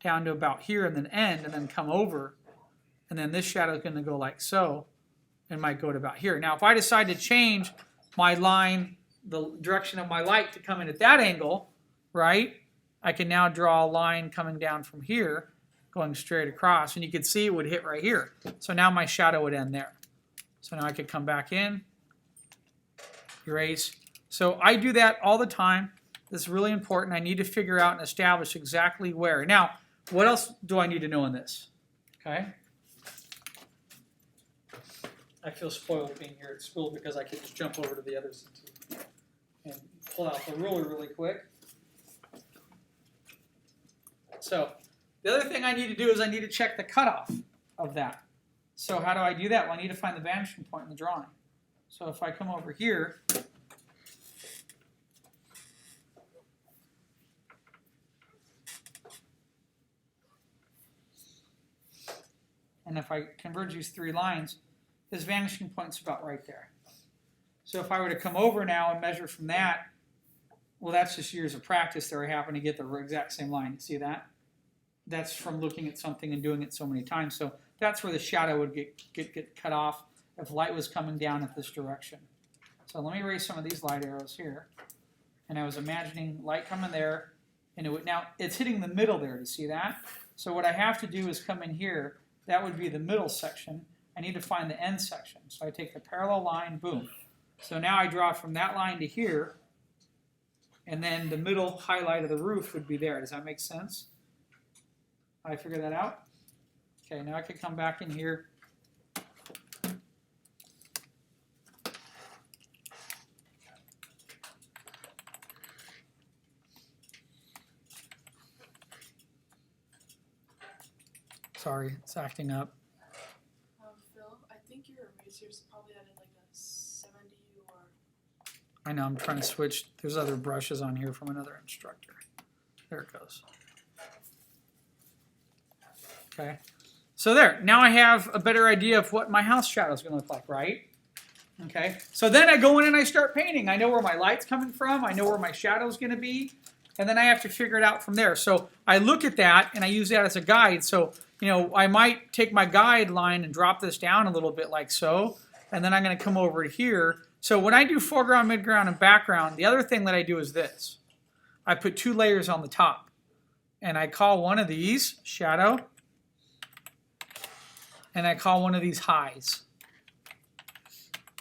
down to about here and then end and then come over. And then this shadow is going to go like so and might go to about here. Now, if I decide to change my line, the direction of my light to come in at that angle, right, I can now draw a line coming down from here going straight across, and you could see it would hit right here. So now my shadow would end there. So now I could come back in, erase. So I do that all the time. This is really important. I need to figure out and establish exactly where. Now, what else do I need to know in this? Okay. I feel spoiled being here at school because I could just jump over to the other side and pull out the ruler really quick. So the other thing I need to do is I need to check the cutoff of that. So how do I do that? Well, I need to find the vanishing point in the drawing. So if I come over here, and if I converge these 3 lines, this vanishing point's about right there. So if I were to come over now and measure from that, well, that's just years of practice there. I happen to get the exact same line. You see that? That's from looking at something and doing it so many times. So that's where the shadow would get cut off if light was coming down at this direction. So let me erase some of these light arrows here. And I was imagining light coming there, and it would, now it's hitting the middle there. Do you see that? So what I have to do is come in here. That would be the middle section. I need to find the end section. So I take the parallel line, boom. So now I draw from that line to here, and then the middle highlight of the roof would be there. Does that make sense? I figure that out? Okay, now I can come back in here. Sorry, it's acting up. Phil, I think your erasers probably added like a 70 or... I know, I'm trying to switch. There's other brushes on here from another instructor. There it goes. Okay, so there. Now I have a better idea of what my house shadow is going to look like, right? Okay, so then I go in and I start painting. I know where my light's coming from. I know where my shadow's going to be. And then I have to figure it out from there. So I look at that and I use that as a guide. So, you know, I might take my guide line and drop this down a little bit like so. And then I'm going to come over to here. So when I do foreground, midground, and background, the other thing that I do is this. I put 2 layers on the top. And I call one of these shadow. And I call one of these highs.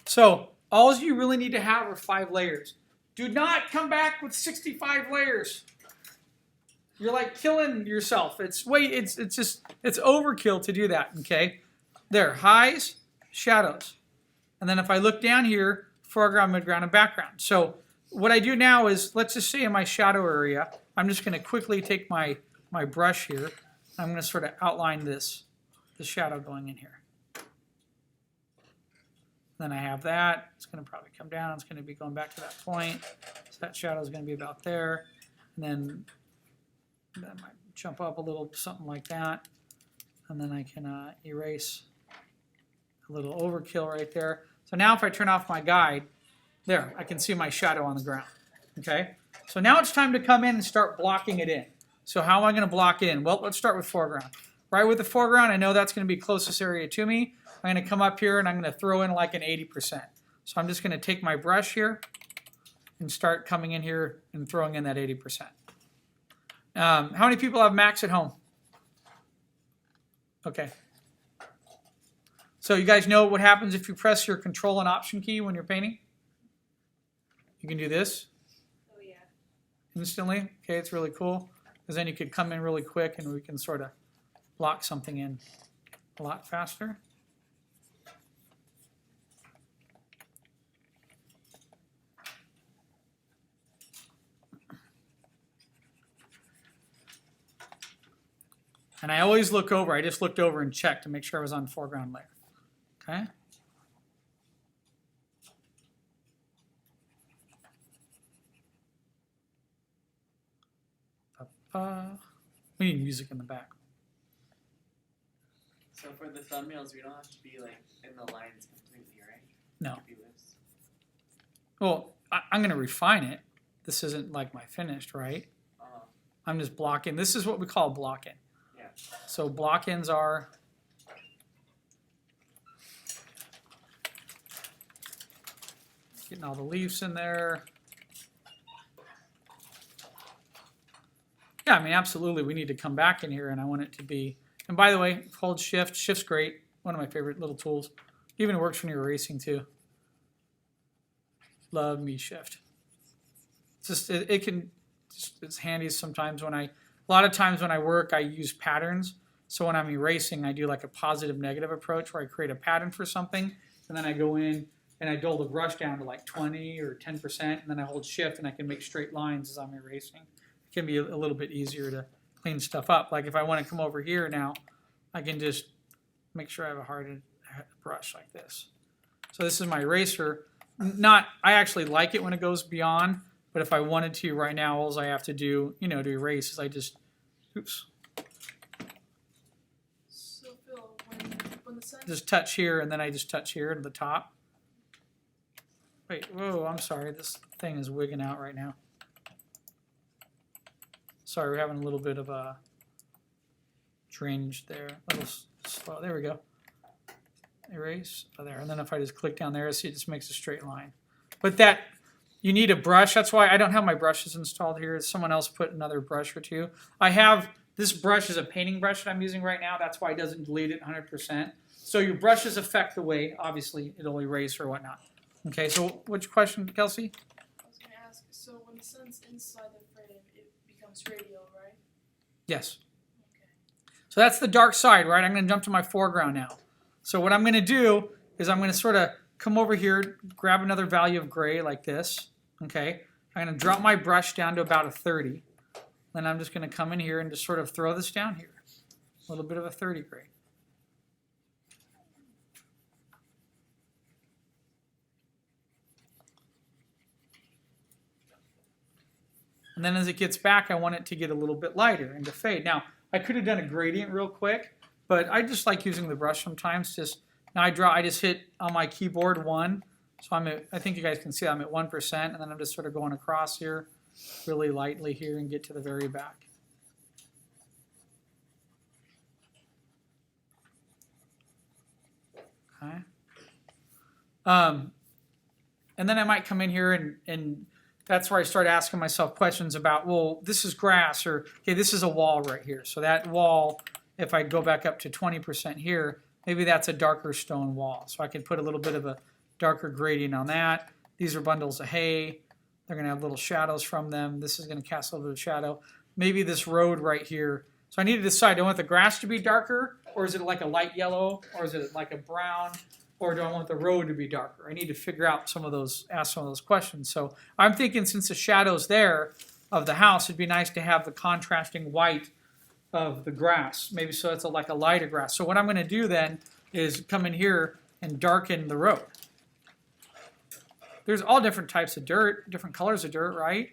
So all you really need to have are 5 layers. Do not come back with 65 layers. You're like killing yourself. It's overkill to do that, okay? There, highs, shadows. And then if I look down here, foreground, midground, and background. So what I do now is, let's just say in my shadow area, I'm just going to quickly take my brush here. I'm going to sort of outline the shadow going in here. Then I have that. It's going to probably come down. It's going to be going back to that point. So that shadow is going to be about there. And then that might jump up a little, something like that. And then I can erase a little overkill right there. So now if I turn off my guide, there, I can see my shadow on the ground. Okay? So now it's time to come in and start blocking it in. So how am I going to block it in? Well, let's start with foreground. Right with the foreground, I know that's going to be closest area to me. I'm going to come up here and I'm going to throw in like an 80%. So I'm just going to take my brush here and start coming in here and throwing in that 80%. How many people have Macs at home? Okay. So you guys know what happens if you press your Control and Option key when you're painting? You can do this. Oh, yeah. Instantly. Okay, it's really cool. Because then you could come in really quick and we can sort of block something in a lot faster. And I always look over. I just looked over and checked to make sure I was on the foreground layer. Okay? We need music in the back. So for the thumbnails, we don't have to be like in the lines completely, right? No. It could be loose. Well, I'm going to refine it. This isn't like my finished, right? Uh-huh. I'm just blocking. This is what we call block-in. Yeah. So block-ins are getting all the leaves in there. Yeah, I mean, absolutely. We need to come back in here, and I want it to be. And by the way, hold shift. Shift's great. One of my favorite little tools. Even works when you're erasing too. Love me shift. It's just it can. It's handy sometimes when a lot of times when I work, I use patterns. So when I'm erasing, I do like a positive negative approach where I create a pattern for something, and then I go in and I dull the brush down to like 20 or 10%, and then I hold shift and I can make straight lines as I'm erasing. It can be a little bit easier to clean stuff up. Like if I want to come over here now, I can just make sure I have a hardened brush like this. So this is my eraser. I actually like it when it goes beyond, but if I wanted to right now, all I have to do, to erase is I just, oops. So Phil, when the sun Just touch here, and then I just touch here to the top. Wait, whoa, I'm sorry. This thing is wigging out right now. Sorry, we're having a little bit of a drainage there. A little slow. There we go. Erase. Oh, there. And then if I just click down there, see, it just makes a straight line. But you need a brush. That's why I don't have my brushes installed here. Someone else put another brush or two. I have, this brush is a painting brush that I'm using right now. That's why it doesn't delete it 100%. So your brushes affect the way, obviously, it'll erase or whatnot. Okay, so which question, Kelsey? I was going to ask, so when the sun's inside the frame, it becomes radio, right? Yes. Okay. So that's the dark side, right? I'm going to jump to my foreground now. So what I'm going to do is I'm going to sort of come over here, grab another value of gray like this. Okay, I'm going to drop my brush down to about a 30. Then I'm just going to come in here and just sort of throw this down here. A little bit of a 30 gray. And then as it gets back, I want it to get a little bit lighter and to fade. Now, I could have done a gradient real quick, but I just like using the brush sometimes. Now I just hit on my keyboard 1. So I think you guys can see I'm at 1%, and then I'm just sort of going across here really lightly here and get to the very back. Okay. And then I might come in here and that's where I start asking myself questions about, well, this is grass, or, okay, this is a wall right here. So that wall, if I go back up to 20% here, maybe that's a darker stone wall. So I can put a little bit of a darker gradient on that. These are bundles of hay. They're going to have little shadows from them. This is going to cast a little bit of shadow. Maybe this road right here. So I need to decide, do I want the grass to be darker, or is it like a light yellow, or is it like a brown? Or do I want the road to be darker? I need to figure out ask some of those questions. So I'm thinking since the shadow's there of the house, it'd be nice to have the contrasting white of the grass. Maybe so it's like a lighter grass. So what I'm going to do then is come in here and darken the road. There's all different types of dirt, different colors of dirt, right?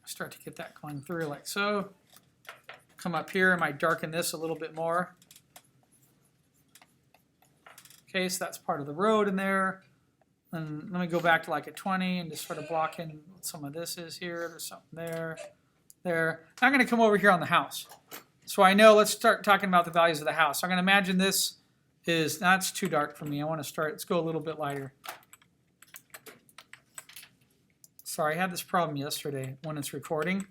Start to get that going through like so. Come up here, I might darken this a little bit more. Okay, so that's part of the road in there. And let me go back to like a 20 and just sort of block in what some of this is here. There's something there, there. I'm going to come over here on the house. So I know, let's start talking about the values of the house. I'm going to imagine this is, that's too dark for me. I want to start, let's go a little bit lighter. Sorry, I had this problem yesterday when it's recording.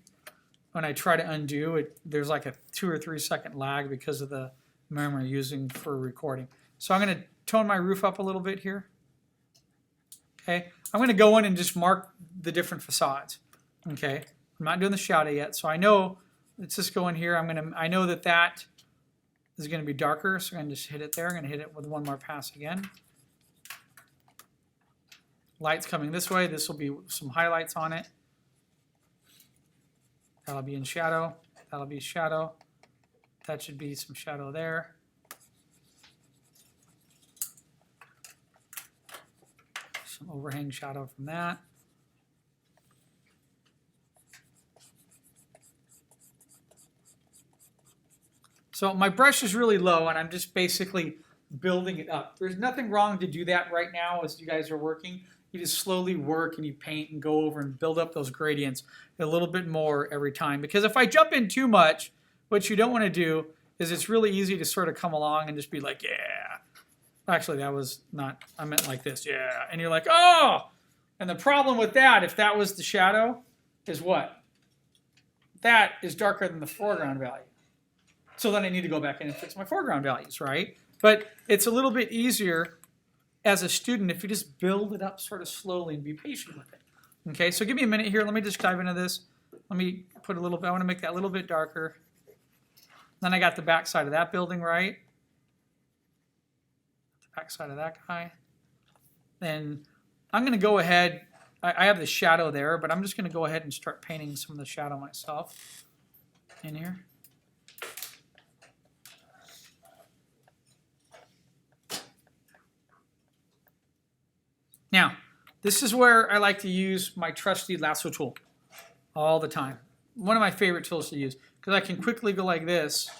When I try to undo it, there's like a 2 or 3 second lag because of the memory using for recording. So I'm going to tone my roof up a little bit here. Okay, I'm going to go in and just mark the different facades. Okay, I'm not doing the shadow yet, so I know. Let's just go in here. I know that is going to be darker, so I'm going to just hit it there. I'm going to hit it with one more pass again. Light's coming this way. This will be some highlights on it. That'll be in shadow. That'll be shadow. That should be some shadow there. Some overhang shadow from that. So my brush is really low, and I'm just basically building it up. There's nothing wrong to do that right now as you guys are working. You just slowly work and you paint and go over and build up those gradients a little bit more every time. Because if I jump in too much, what you don't want to do is it's really easy to sort of come along and just be like, yeah. Actually, that was not, I meant like this, yeah. And you're like, oh! And the problem with that, if that was the shadow, is what? That is darker than the foreground value. So then I need to go back in and fix my foreground values, right? But it's a little bit easier as a student if you just build it up sort of slowly and be patient with it. Okay, so give me a minute here. Let me just dive into this. Let me put a little bit, I want to make that a little bit darker. Then I got the back side of that building, right? The back side of that guy. Then I'm going to go ahead, I have the shadow there, but I'm just going to go ahead and start painting some of the shadow myself in here. Now, this is where I like to use my trusty lasso tool all the time. One of my favorite tools to use because I can quickly go like this.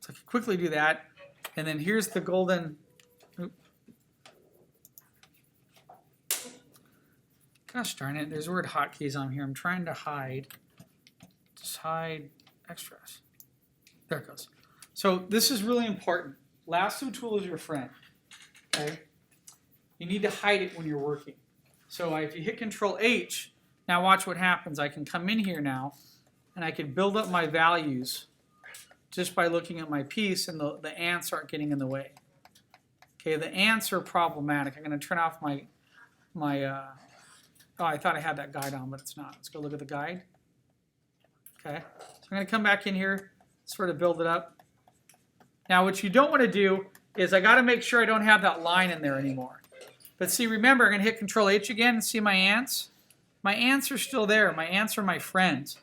So I can quickly do that. And then here's the golden. Gosh darn it, there's word hotkeys on here. I'm trying to hide. Just hide extras. There it goes. So this is really important. Lasso tool is your friend. Okay? You need to hide it when you're working. So if you hit Control H, now watch what happens. I can come in here now and I can build up my values just by looking at my piece, and the ants aren't getting in the way. Okay, the ants are problematic. I'm going to turn off my oh, I thought I had that guide on, but it's not. Let's go look at the guide. Okay, so I'm going to come back in here, sort of build it up. Now, what you don't want to do is I got to make sure I don't have that line in there anymore. But see, remember, I'm going to hit Control H again and see my ants. My ants are still there. My ants are my friends.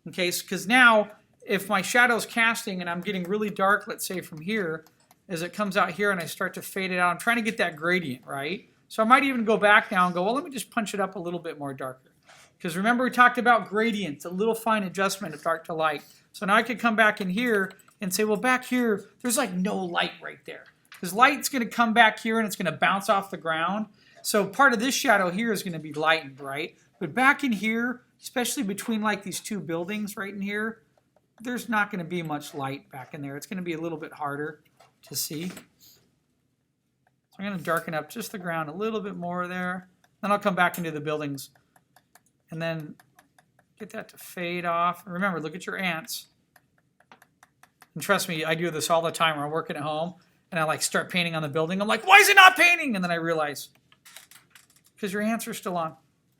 Okay, because now, if my shadow's casting and I'm getting really dark, let's say from here, as it comes out here and I start to fade it out, I'm trying to get that gradient, right? So I might even go back now and go, well, let me just punch it up a little bit more darker. Because remember we talked about gradients, a little fine adjustment of dark to light. So now I could come back in here and say, well, back here, there's like no light right there. Because light's going to come back here and it's going to bounce off the ground. So part of this shadow here is going to be lightened, right? But back in here, especially between like these two buildings right in here, there's not going to be much light back in there. It's going to be a little bit harder to see. So I'm going to darken up just the ground a little bit more there. Then I'll come back into the buildings and then get that to fade off. Remember, look at your ants. And trust me, I do this all the time when I'm working at home and I like start painting on the building. I'm like, why is it not painting? And then I realize, because your ants are still on.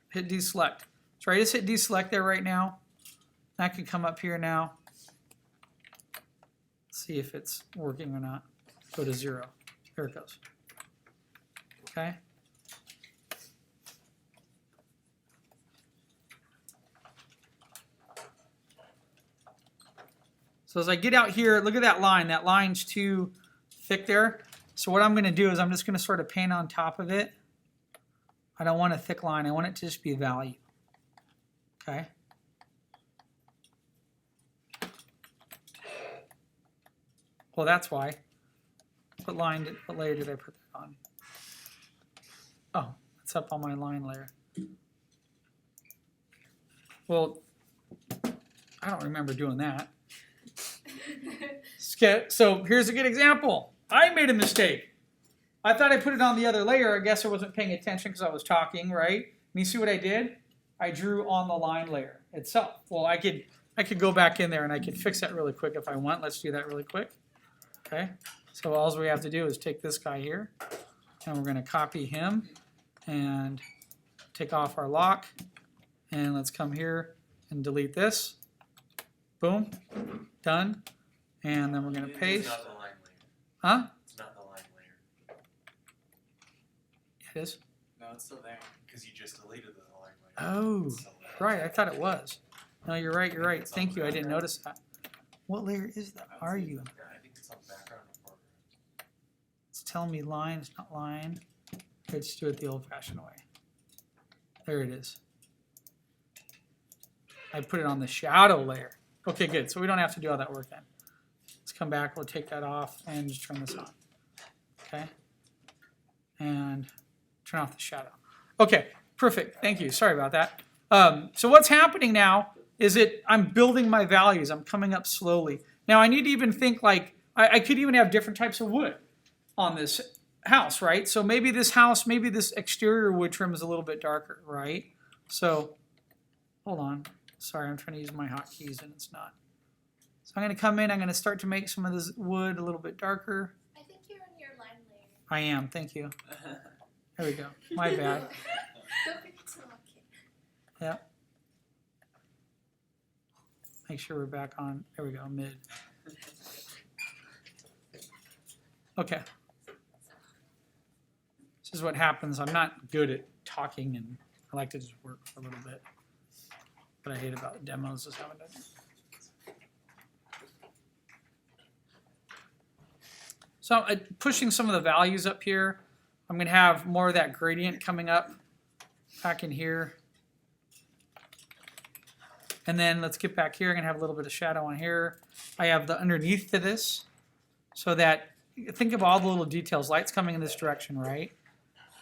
Hit deselect. So I just hit deselect there right now. I can come up here now. See if it's working or not. Go to 0. There it goes. Okay. So as I get out here, look at that line. That line's too thick there. So what I'm going to do is I'm just going to sort of paint on top of it. I don't want a thick line. I want it to just be a value. Okay. Well, that's why. What layer did I put that on? Oh, it's up on my line layer. Well, I don't remember doing that. So here's a good example. I made a mistake. I thought I put it on the other layer. I guess I wasn't paying attention because I was talking, right? And you see what I did? I drew on the line layer itself. Well, I could go back in there and I could fix that really quick if I want. Let's do that really quick. Okay, so all we have to do is take this guy here, and we're going to copy him and take off our lock, and let's come here and delete this. Boom, done. And then we're going to paste. It's not the line layer. Huh? It's not the line layer. It is. No, it's still there because you just deleted the line layer. Oh, right. I thought it was. No, you're right. You're right. Thank you. I didn't notice that. What layer is that? Are you? I think it's on background or foreground. It's telling me line. It's not line. Let's do it the old-fashioned way. There it is. I put it on the shadow layer. Okay, good. So we don't have to do all that work then. Let's come back. We'll take that off and just turn this on. Okay. And turn off the shadow. Okay, perfect. Thank you. Sorry about that. So what's happening now is that I'm building my values. I'm coming up slowly. Now I need to even think like, I could even have different types of wood on this house, right? So maybe this house, maybe this exterior wood trim is a little bit darker, right? So, hold on. Sorry, I'm trying to use my hotkeys and it's not. So I'm going to come in, I'm going to start to make some of this wood a little bit darker. I think you're on your line layer. I am, thank you. There we go. My bad. Don't forget to lock it. Yeah. Make sure we're back on. There we go, mid. Okay. This is what happens. I'm not good at talking, and I like to just work for a little bit. What I hate about demos is having to. So pushing some of the values up here. I'm going to have more of that gradient coming up back in here. And then let's get back here. I'm going to have a little bit of shadow on here. I have the underneath to this so that, think of all the little details. Light's coming in this direction, right?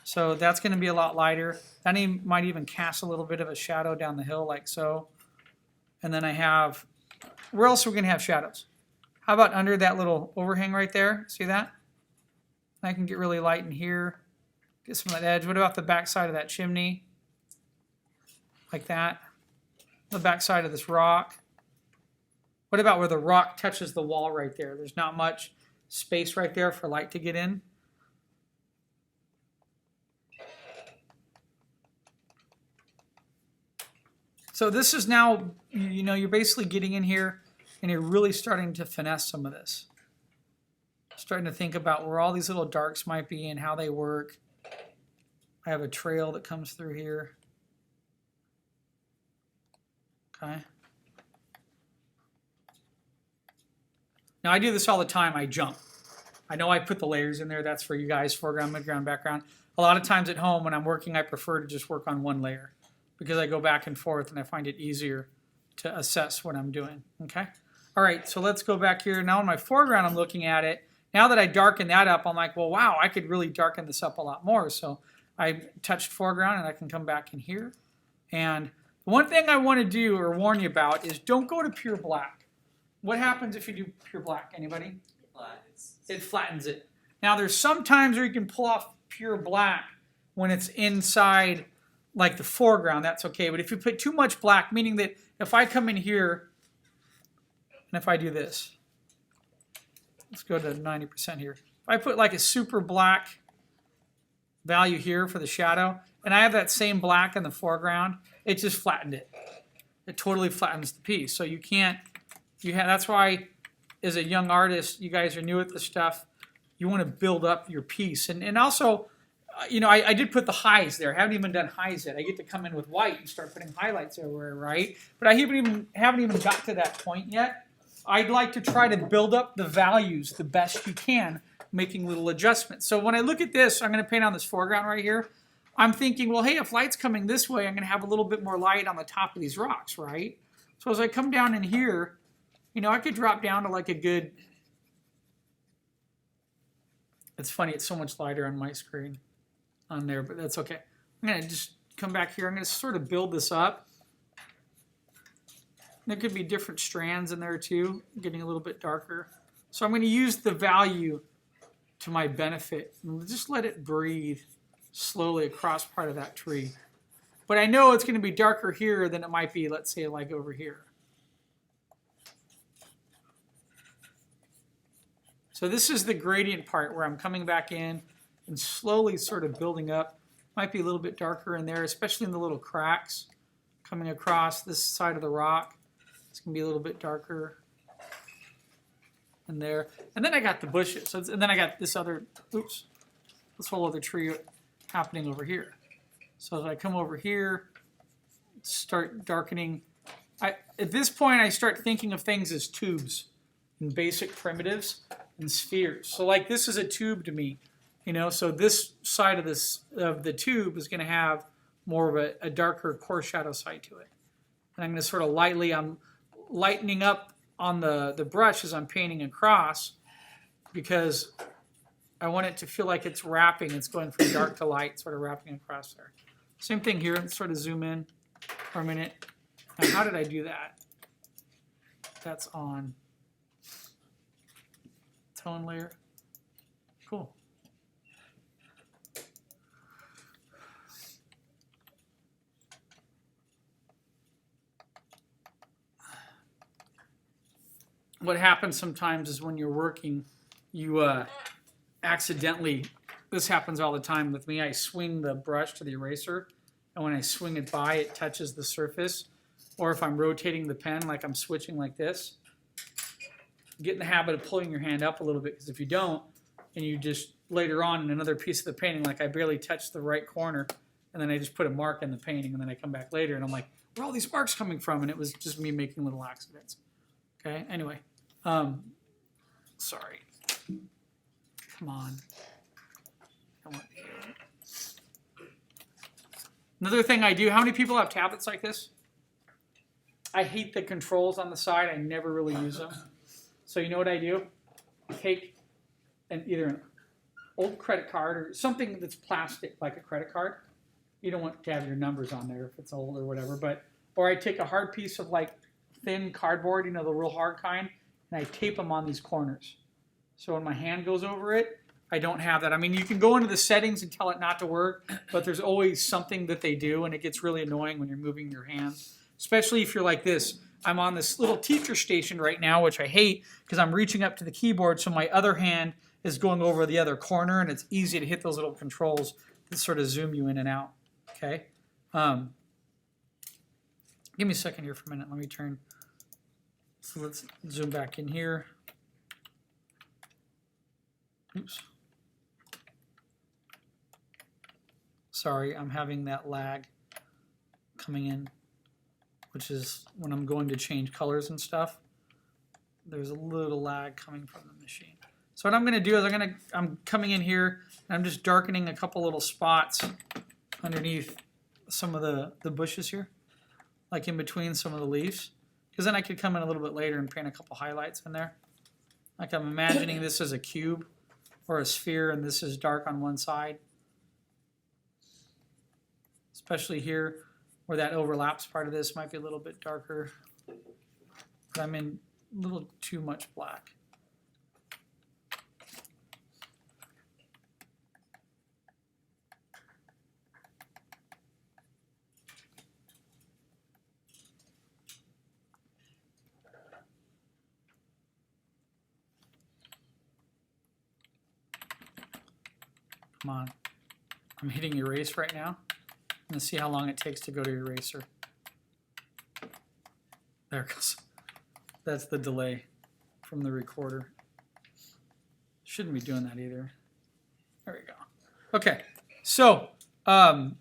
So that's going to be a lot lighter. That might even cast a little bit of a shadow down the hill like so. And then I have, where else are we going to have shadows? How about under that little overhang right there? See that? I can get really light in here. Get some of that edge. What about the back side of that chimney? Like that. The back side of this rock. What about where the rock touches the wall right there? There's not much space right there for light to get in. So this is now, you know, you're basically getting in here and you're really starting to finesse some of this. Starting to think about where all these little darks might be and how they work. I have a trail that comes through here. Okay. Now I do this all the time. I jump. I know I put the layers in there. That's for you guys, foreground, midground, background. A lot of times at home when I'm working, I prefer to just work on one layer because I go back and forth and I find it easier to assess what I'm doing. Okay. All right. So let's go back here. Now in my foreground, I'm looking at it. Now that I darken that up, I'm like, well, wow, I could really darken this up a lot more. So I touched foreground and I can come back in here. And one thing I want to do or warn you about is don't go to pure black. What happens if you do pure black? Anybody? It flattens it. Now there's some times where you can pull off pure black when it's inside like the foreground. That's okay. But if you put too much black, meaning that if I come in here and if I do this, let's go to 90% here. If I put like a super black value here for the shadow, and I have that same black in the foreground, it just flattened it. It totally flattens the piece. So you can't, that's why as a young artist, you guys are new at this stuff, you want to build up your piece. And also, you know, I did put the highs there. I haven't even done highs yet. I get to come in with white and start putting highlights everywhere, right? But I haven't even got to that point yet. I'd like to try to build up the values the best you can, making little adjustments. So when I look at this, I'm going to paint on this foreground right here. I'm thinking, well, hey, if light's coming this way, I'm going to have a little bit more light on the top of these rocks, right? So as I come down in here, you know, I could drop down to like a good... It's funny, it's so much lighter on my screen on there, but that's okay. I'm going to just come back here. I'm going to sort of build this up. There could be different strands in there too, getting a little bit darker. So I'm going to use the value to my benefit and just let it breathe slowly across part of that tree. But I know it's going to be darker here than it might be, let's say, like over here. So this is the gradient part where I'm coming back in and slowly sort of building up. Might be a little bit darker in there, especially in the little cracks coming across this side of the rock. It's going to be a little bit darker in there. And then I got the bushes. So, and then I got this other, oops, this whole other tree happening over here. So as I come over here, start darkening. At this point, I start thinking of things as tubes and basic primitives and spheres. So like this is a tube to me, you know, so this side of the tube is going to have more of a darker core shadow side to it. And I'm going to sort of I'm lightening up on the brush as I'm painting across because I want it to feel like it's wrapping. It's going from dark to light, sort of wrapping across there. Same thing here. Let's sort of zoom in for a minute. Now, how did I do that? That's on tone layer. Cool. What happens sometimes is when you're working, you accidentally, this happens all the time with me, I swing the brush to the eraser, and when I swing it by, it touches the surface. Or if I'm rotating the pen, like I'm switching like this, get in the habit of pulling your hand up a little bit, because if you don't, and you just later on in another piece of the painting, like I barely touched the right corner, and then I just put a mark in the painting, and then I come back later, and I'm like, where are all these marks coming from? And it was just me making little accidents. Okay, anyway. Sorry. Come on. I want you. Another thing I do, how many people have tablets like this? I hate the controls on the side. I never really use them. So you know what I do? Take either an old credit card or something that's plastic, like a credit card. You don't want to have your numbers on there if it's old or whatever. Or I take a hard piece of like thin cardboard, you know, the real hard kind, and I tape them on these corners. So when my hand goes over it, I don't have that. I mean, you can go into the settings and tell it not to work, but there's always something that they do, and it gets really annoying when you're moving your hands, especially if you're like this. I'm on this little teacher station right now, which I hate because I'm reaching up to the keyboard, so my other hand is going over the other corner, and it's easy to hit those little controls that sort of zoom you in and out. Okay? Give me a second here for a minute. Let me turn. So let's zoom back in here. Oops. Sorry, I'm having that lag coming in, which is when I'm going to change colors and stuff. There's a little lag coming from the machine. So what I'm going to do is I'm coming in here and I'm just darkening a couple little spots underneath some of the bushes here, like in between some of the leaves, because then I could come in a little bit later and paint a couple highlights in there. Like I'm imagining this as a cube or a sphere, and this is dark on one side, especially here where that overlaps. Part of this might be a little bit darker, but I'm in a little too much black. Come on. I'm hitting erase right now. I'm going to see how long it takes to go to eraser. There it goes. That's the delay from the recorder. Shouldn't be doing that either. There we go. Okay, so if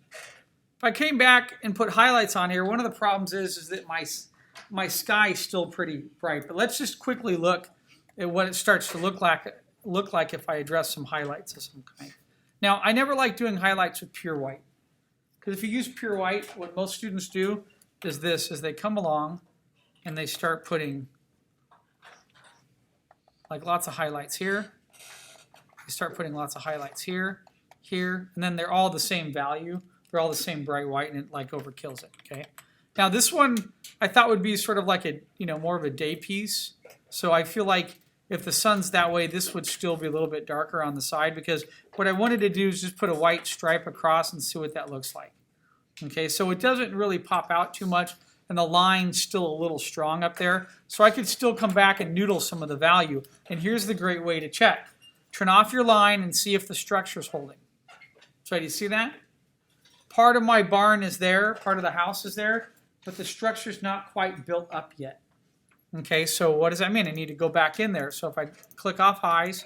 I came back and put highlights on here, one of the problems is that my sky is still pretty bright. But let's just quickly look at what it starts to look like if I address some highlights of some kind. Now, I never like doing highlights with pure white, because if you use pure white, what most students do is this, is they come along and they start putting like lots of highlights here. They start putting lots of highlights here, here, and then they're all the same value. They're all the same bright white, and it like overkills it, okay? Now this one I thought would be sort of like a, more of a day piece. So I feel like if the sun's that way, this would still be a little bit darker on the side, because what I wanted to do is just put a white stripe across and see what that looks like. Okay, so it doesn't really pop out too much, and the line's still a little strong up there. So I could still come back and noodle some of the value. And here's the great way to check. Turn off your line and see if the structure's holding. So do you see that? Part of my barn is there, part of the house is there, but the structure's not quite built up yet. Okay, so what does that mean? I need to go back in there. So if I click off highs,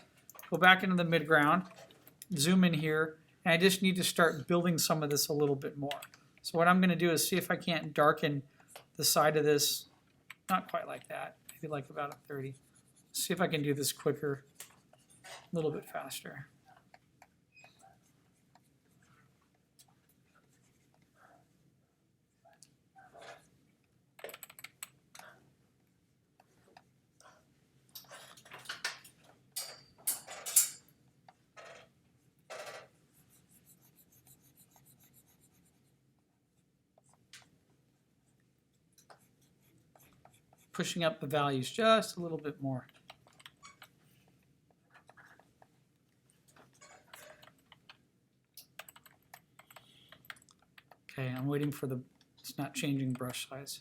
go back into the midground, zoom in here, and I just need to start building some of this a little bit more. So what I'm going to do is see if I can't darken the side of this, not quite like that, maybe like about a 30. See if I can do this quicker, a little bit faster. pushing up the values just a little bit more. Okay, I'm waiting for the, it's not changing brush size.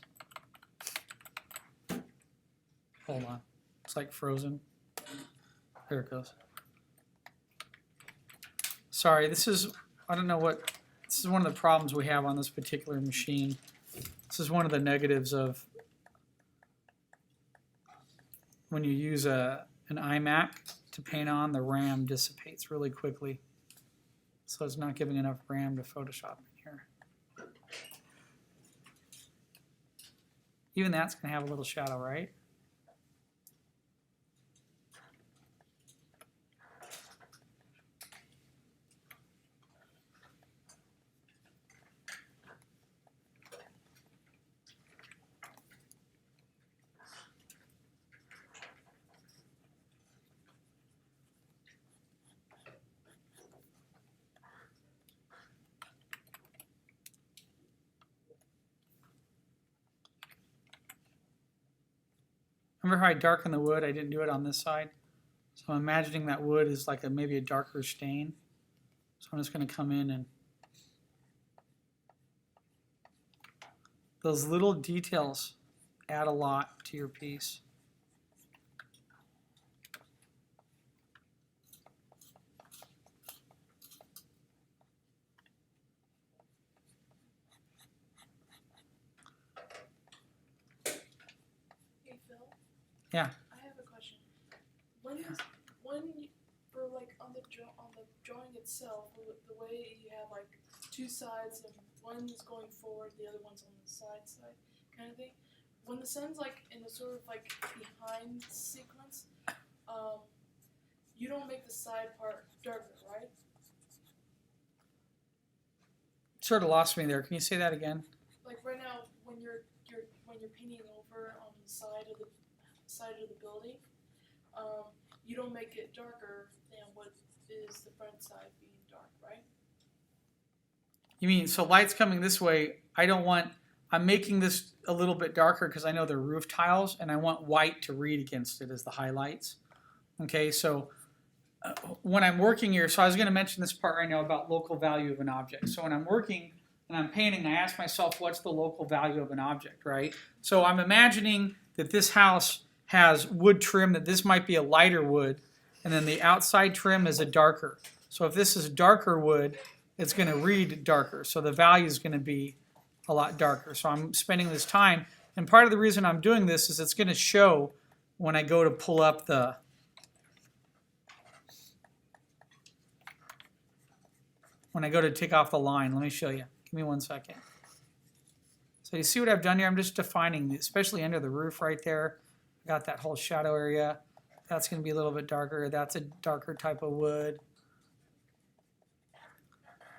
Hold on, it's like frozen. There it goes. Sorry, this is, I don't know what, this is one of the problems we have on this particular machine. This is one of the negatives of when you use an iMac to paint on, the RAM dissipates really quickly. So it's not giving enough RAM to Photoshop in here. Even that's going to have a little shadow, right? Remember how I darkened the wood? I didn't do it on this side. So I'm imagining that wood is like maybe a darker stain. So I'm just going to come in and those little details add a lot to your piece. Hey Phil, Yeah. I have a question. When you, for like on the drawing itself, the way you have like two sides and one is going forward, the other one's on the side kind of thing. When the sun's like in a sort of like behind sequence, you don't make the side part darker, right? Sort of lost me there. Can you say that again? Like right now, when you're painting over on the side of the building, you don't make it darker than what is the front side being dark, right? You mean, so light's coming this way, I'm making this a little bit darker because I know they're roof tiles and I want white to read against it as the highlights. Okay, so when I'm working here, so I was going to mention this part right now about local value of an object. So when I'm working and I'm painting, I ask myself, what's the local value of an object, right? So I'm imagining that this house has wood trim, that this might be a lighter wood, and then the outside trim is a darker. So if this is darker wood, it's going to read darker. So the value is going to be a lot darker. So I'm spending this time, and part of the reason I'm doing this is it's going to show when I go to pull up the when I go to take off the line. Let me show you. Give me 1 second. So you see what I've done here? I'm just defining, especially under the roof right there. I got that whole shadow area. That's going to be a little bit darker. That's a darker type of wood.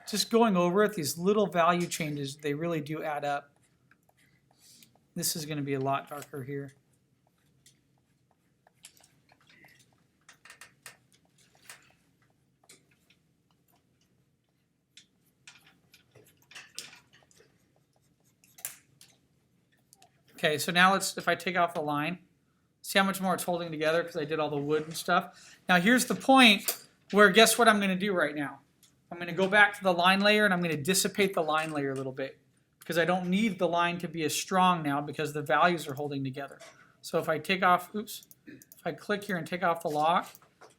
Just going over it, these little value changes, they really do add up. This is going to be a lot darker here. Okay, so now if I take off the line, see how much more it's holding together because I did all the wood and stuff. Now here's the point where guess what I'm going to do right now? I'm going to go back to the line layer and I'm going to dissipate the line layer a little bit because I don't need the line to be as strong now because the values are holding together. So if I take off, if I click here and take off the lock,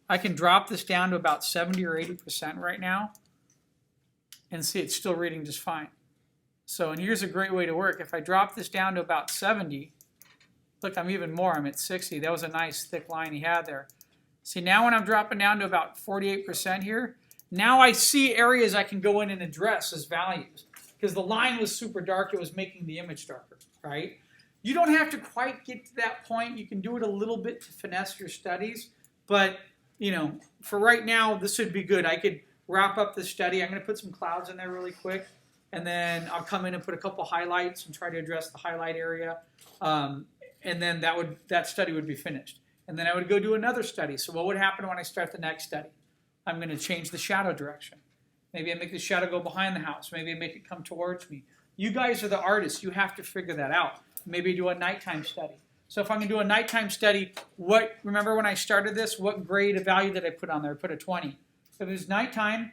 I can drop this down to about 70 or 80% right now and see it's still reading just fine. So, and here's a great way to work. If I drop this down to about 70, look, I'm even more, I'm at 60. That was a nice thick line he had there. See, now when I'm dropping down to about 48% here, now I see areas I can go in and address as values. Because the line was super dark, it was making the image darker, right? You don't have to quite get to that point. You can do it a little bit to finesse your studies. But, you know, for right now, this would be good. I could wrap up the study. I'm going to put some clouds in there really quick. And then I'll come in and put a couple highlights and try to address the highlight area. And then that study would be finished. And then I would go do another study. So what would happen when I start the next study? I'm going to change the shadow direction. Maybe I make the shadow go behind the house. Maybe I make it come towards me. You guys are the artists. You have to figure that out. Maybe do a nighttime study. So if I'm going to do a nighttime study, remember when I started this, what grade of value did I put on there? I put a 20. If it was nighttime,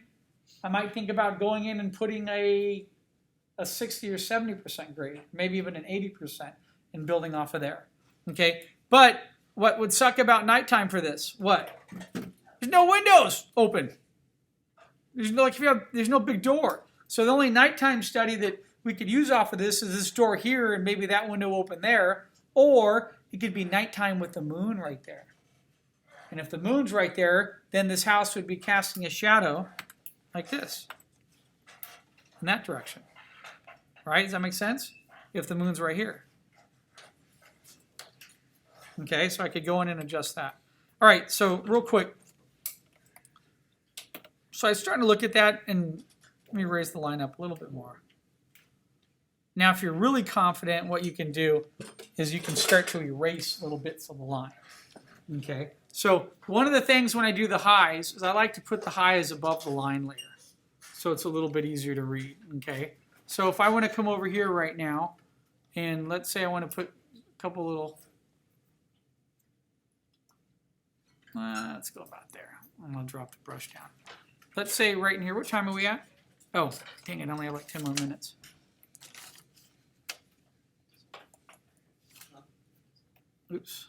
I might think about going in and putting a 60 or 70% grade, maybe even an 80%, and building off of there. Okay, but what would suck about nighttime for this? What? There's no windows open. There's no big door. So the only nighttime study that we could use off of this is this door here and maybe that window open there, or it could be nighttime with the moon right there. And if the moon's right there, then this house would be casting a shadow like this, in that direction. Right? Does that make sense? If the moon's right here. Okay, so I could go in and adjust that. All right, so real quick. So I was starting to look at that, and let me raise the line up a little bit more. Now, if you're really confident, what you can do is you can start to erase little bits of the line. Okay, so one of the things when I do the highs is I like to put the highs above the line layer, so it's a little bit easier to read. Okay, so if I want to come over here right now, and let's say I want to put a couple little, let's go about there. I'm going to drop the brush down. Let's say right in here, what time are we at? Oh, dang it, I only have like 10 more minutes. Oops.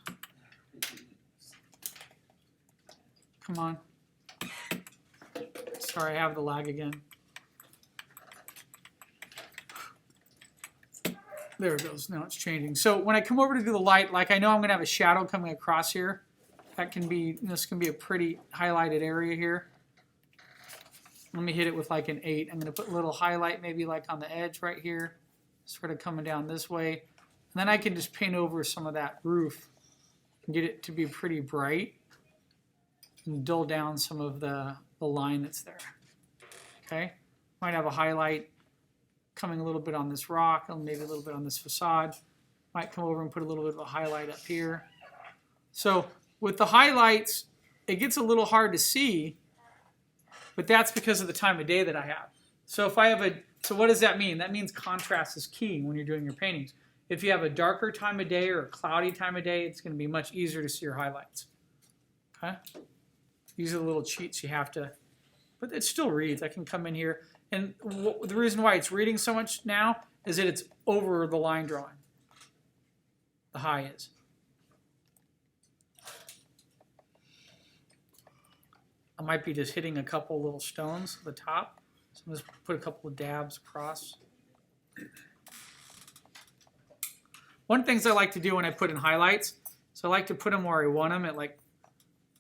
Come on. Sorry, I have the lag again. There it goes. Now it's changing. So when I come over to do the light, like I know I'm going to have a shadow coming across here. That can be, this can be a pretty highlighted area here. Let me hit it with like an 8. I'm going to put a little highlight maybe like on the edge right here, sort of coming down this way. And then I can just paint over some of that roof and get it to be pretty bright and dull down some of the line that's there. Okay? Might have a highlight coming a little bit on this rock and maybe a little bit on this facade. Might come over and put a little bit of a highlight up here. So with the highlights, it gets a little hard to see, but that's because of the time of day that I have. So if I have so what does that mean? That means contrast is key when you're doing your paintings. If you have a darker time of day or a cloudy time of day, it's going to be much easier to see your highlights. Okay? These are the little cheats you have to, but it still reads. I can come in here, and the reason why it's reading so much now is that it's over the line drawing. The high is. I might be just hitting a couple little stones at the top. So I'm just put a couple of dabs across. One of the things I like to do when I put in highlights, so I like to put them where I want them at like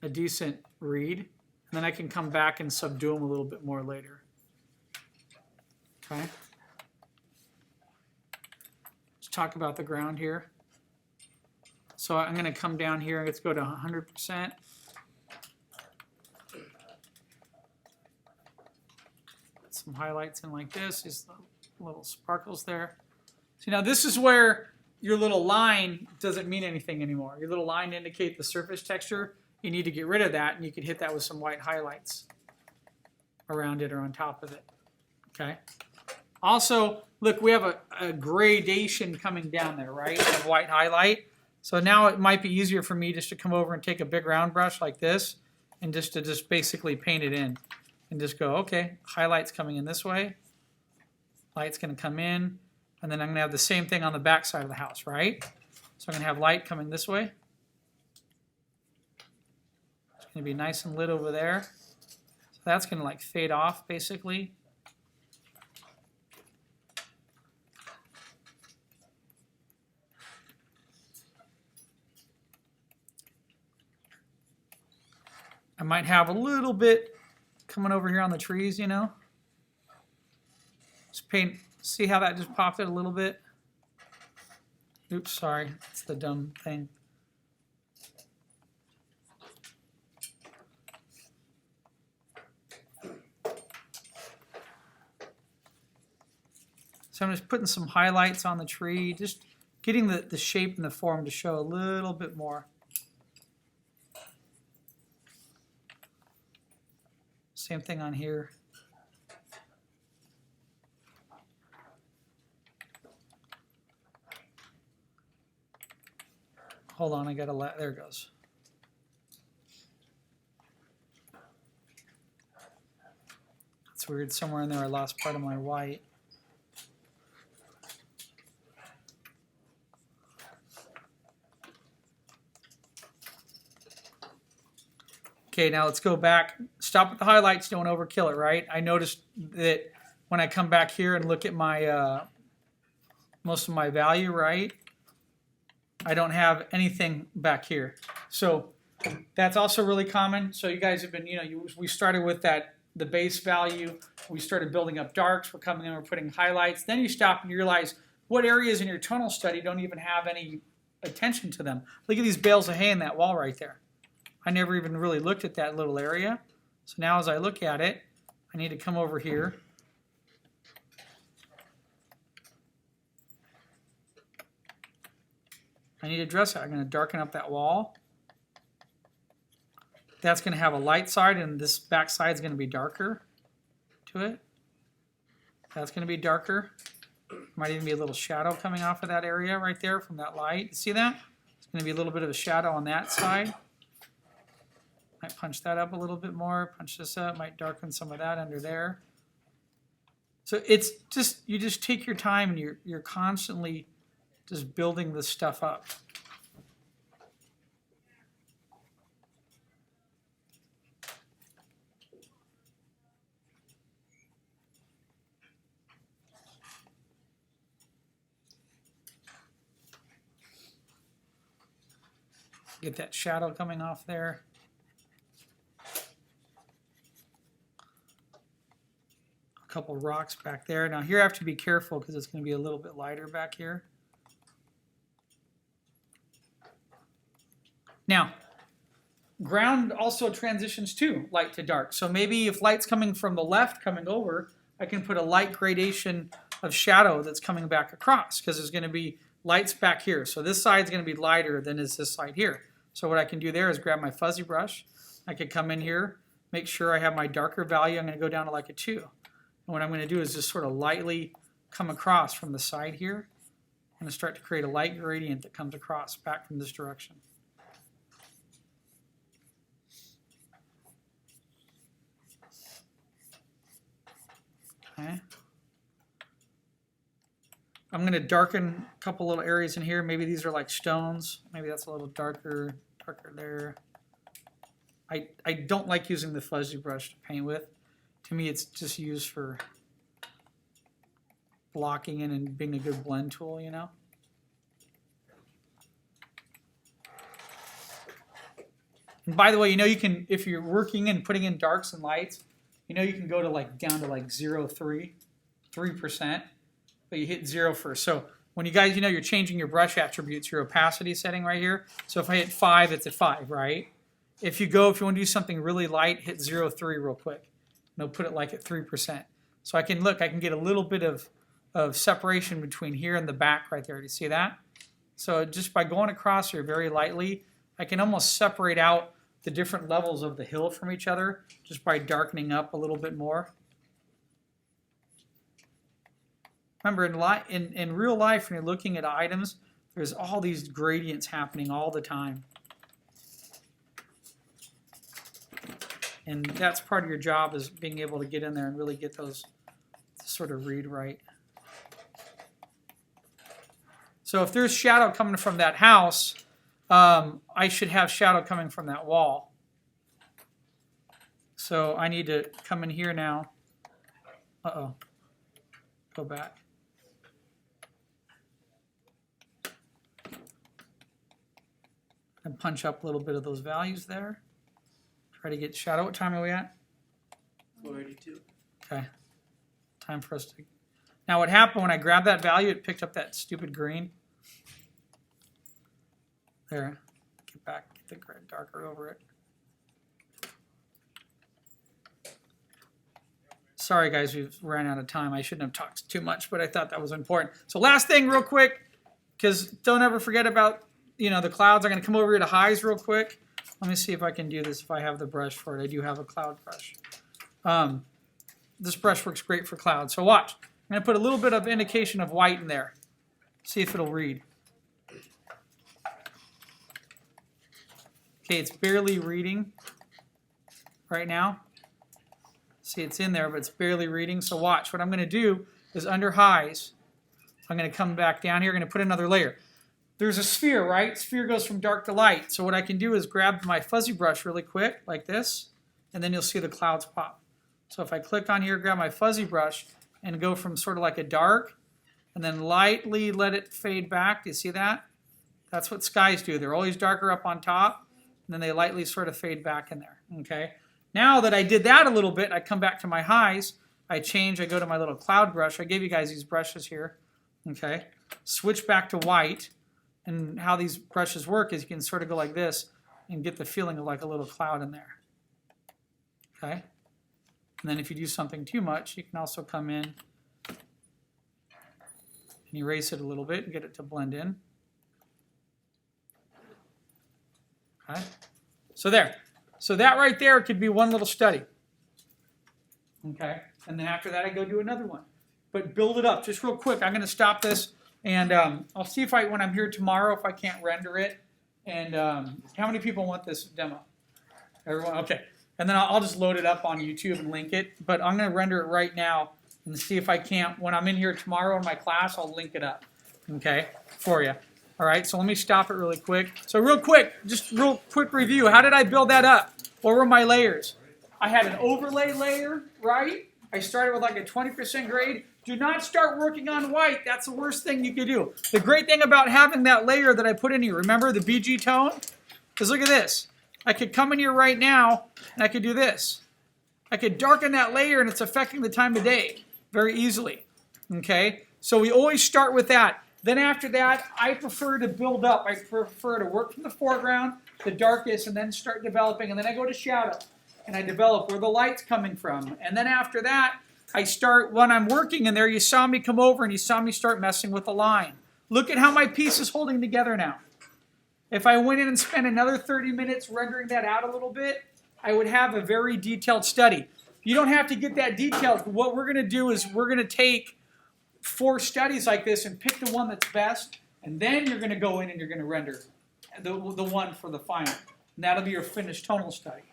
a decent read, and then I can come back and subdue them a little bit more later. Okay. Let's talk about the ground here. So I'm going to come down here. Let's go to 100%. Some highlights in like this, just little sparkles there. See, now this is where your little line doesn't mean anything anymore. Your little line indicates the surface texture. You need to get rid of that, and you can hit that with some white highlights around it or on top of it. Okay. Also, look, we have a gradation coming down there, right? Of white highlight. So now it might be easier for me just to come over and take a big round brush like this and just basically paint it in. And just go, okay, highlight's coming in this way. Light's going to come in. And then I'm going to have the same thing on the back side of the house, right? So I'm going to have light coming this way. It's going to be nice and lit over there. So that's going to like fade off, basically. I might have a little bit coming over here on the trees, you know. Just paint, see how that just popped it a little bit? Oops, sorry, that's the dumb thing. So I'm just putting some highlights on the tree, just getting the shape and the form to show a little bit more. Same thing on here. hold on, I gotta let, there it goes. That's weird, somewhere in there I lost part of my white. Okay, now let's go back. Stop at the highlights, don't overkill it, right? I noticed that when I come back here and look at my most of my value, right? I don't have anything back here. So that's also really common. So you guys have been, we started with the base value. We started building up darks. We're coming in, we're putting highlights. Then you stop and you realize what areas in your tonal study don't even have any attention to them. Look at these bales of hay in that wall right there. I never even really looked at that little area. So now as I look at it, I need to come over here. I need to address that. I'm going to darken up that wall. That's going to have a light side, and this back side is going to be darker to it. That's going to be darker. Might even be a little shadow coming off of that area right there from that light. See that? It's going to be a little bit of a shadow on that side. Might punch that up a little bit more. Punch this up. Might darken some of that under there. So it's just, you just take your time and you're constantly just building this stuff up. Get that shadow coming off there. A couple rocks back there. Now here I have to be careful because it's going to be a little bit lighter back here. Now, ground also transitions too, light to dark. So maybe if light's coming from the left coming over, I can put a light gradation of shadow that's coming back across because there's going to be lights back here. So this side's going to be lighter than is this side here. So what I can do there is grab my fuzzy brush. I could come in here, make sure I have my darker value. I'm going to go down to like a 2. And what I'm going to do is just sort of lightly come across from the side here. I'm going to start to create a light gradient that comes across back from this direction. Okay. I'm going to darken a couple little areas in here. Maybe these are like stones. Maybe that's a little darker there. I don't like using the fuzzy brush to paint with. To me, it's just used for blocking in and being a good blend tool, you know. And by the way, you can, if you're working and putting in darks and lights, you can go to down to 3%, but you hit 0 first. So when you guys, you're changing your brush attributes, your opacity setting right here. So if I hit 5, it's at 5, right? If you want to do something really light, hit 0.3 real quick. And it'll put it at 3%. So I can get a little bit of separation between here and the back right there. Do you see that? So just by going across here very lightly, I can almost separate out the different levels of the hill from each other just by darkening up a little bit more. Remember, in real life, when you're looking at items, there's all these gradients happening all the time. And that's part of your job, is being able to get in there and really get those to sort of read right. So if there's shadow coming from that house, I should have shadow coming from that wall. So I need to come in here now. Uh-oh. Go back. And punch up a little bit of those values there. Try to get shadow. What time are we at? 482. Okay. Time for us to... Now what happened when I grabbed that value, it picked up that stupid green. There. Get back. Get the gray darker over it. Sorry guys, we've ran out of time. I shouldn't have talked too much, but I thought that was important. So last thing real quick, because don't ever forget about the clouds. I'm going to come over here to highs real quick. Let me see if I can do this if I have the brush for it. I do have a cloud brush. This brush works great for clouds. So watch. I'm going to put a little bit of indication of white in there. See if it'll read. Okay, it's barely reading right now. See, it's in there, but it's barely reading. So watch. What I'm going to do is under highs, I'm going to come back down here. I'm going to put another layer. There's a sphere, right? Sphere goes from dark to light. So what I can do is grab my fuzzy brush really quick, like this, and then you'll see the clouds pop. So if I click on here, grab my fuzzy brush, and go from sort of like a dark, and then lightly let it fade back. Do you see that? That's what skies do. They're always darker up on top, and then they lightly sort of fade back in there. Okay. Now that I did that a little bit, I come back to my highs. I change. I go to my little cloud brush. I gave you guys these brushes here. Okay. Switch back to white. And how these brushes work is you can sort of go like this and get the feeling of like a little cloud in there. Okay. And then if you do something too much, you can also come in and erase it a little bit and get it to blend in. Okay. So there. So that right there could be one little study. Okay. And then after that, I go do another one. But build it up just real quick. I'm going to stop this. And I'll see if when I'm here tomorrow, if I can't render it. And how many people want this demo? Everyone? Okay. And then I'll just load it up on YouTube and link it. But I'm going to render it right now and see if I can't. When I'm in here tomorrow in my class, I'll link it up, okay, for you. All right, so let me stop it really quick. So real quick, just real quick review. How did I build that up? What were my layers? I had an overlay layer, right? I started with like a 20% grade. Do not start working on white. That's the worst thing you could do. The great thing about having that layer that I put in here, remember the BG tone? Because look at this. I could come in here right now and I could do this. I could darken that layer and it's affecting the time of day very easily. Okay? So we always start with that. Then after that, I prefer to build up. I prefer to work from the foreground, the darkest, and then start developing. And then I go to shadow and I develop where the light's coming from. And then after that, I start, when I'm working in there, you saw me come over and you saw me start messing with the line. Look at how my piece is holding together now. If I went in and spent another 30 minutes rendering that out a little bit, I would have a very detailed study. You don't have to get that detailed. What we're going to do is we're going to take 4 studies like this and pick the one that's best, and then you're going to go in and you're going to render the one for the final. And that'll be your finished tonal study.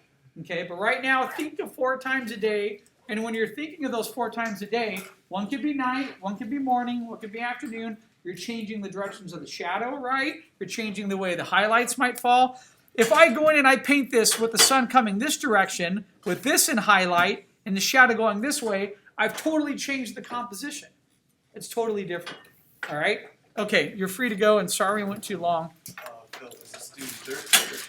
Okay, but right now, think of 4 times a day. And when you're thinking of those 4 times a day, one could be night, one could be morning, one could be afternoon. You're changing the directions of the shadow, right? You're changing the way the highlights might fall. If I go in and I paint this with the sun coming this direction, with this in highlight, and the shadow going this way, I've totally changed the composition. It's totally different. All right? Okay, you're free to go, and sorry I went too long. Phil, is this due dirt?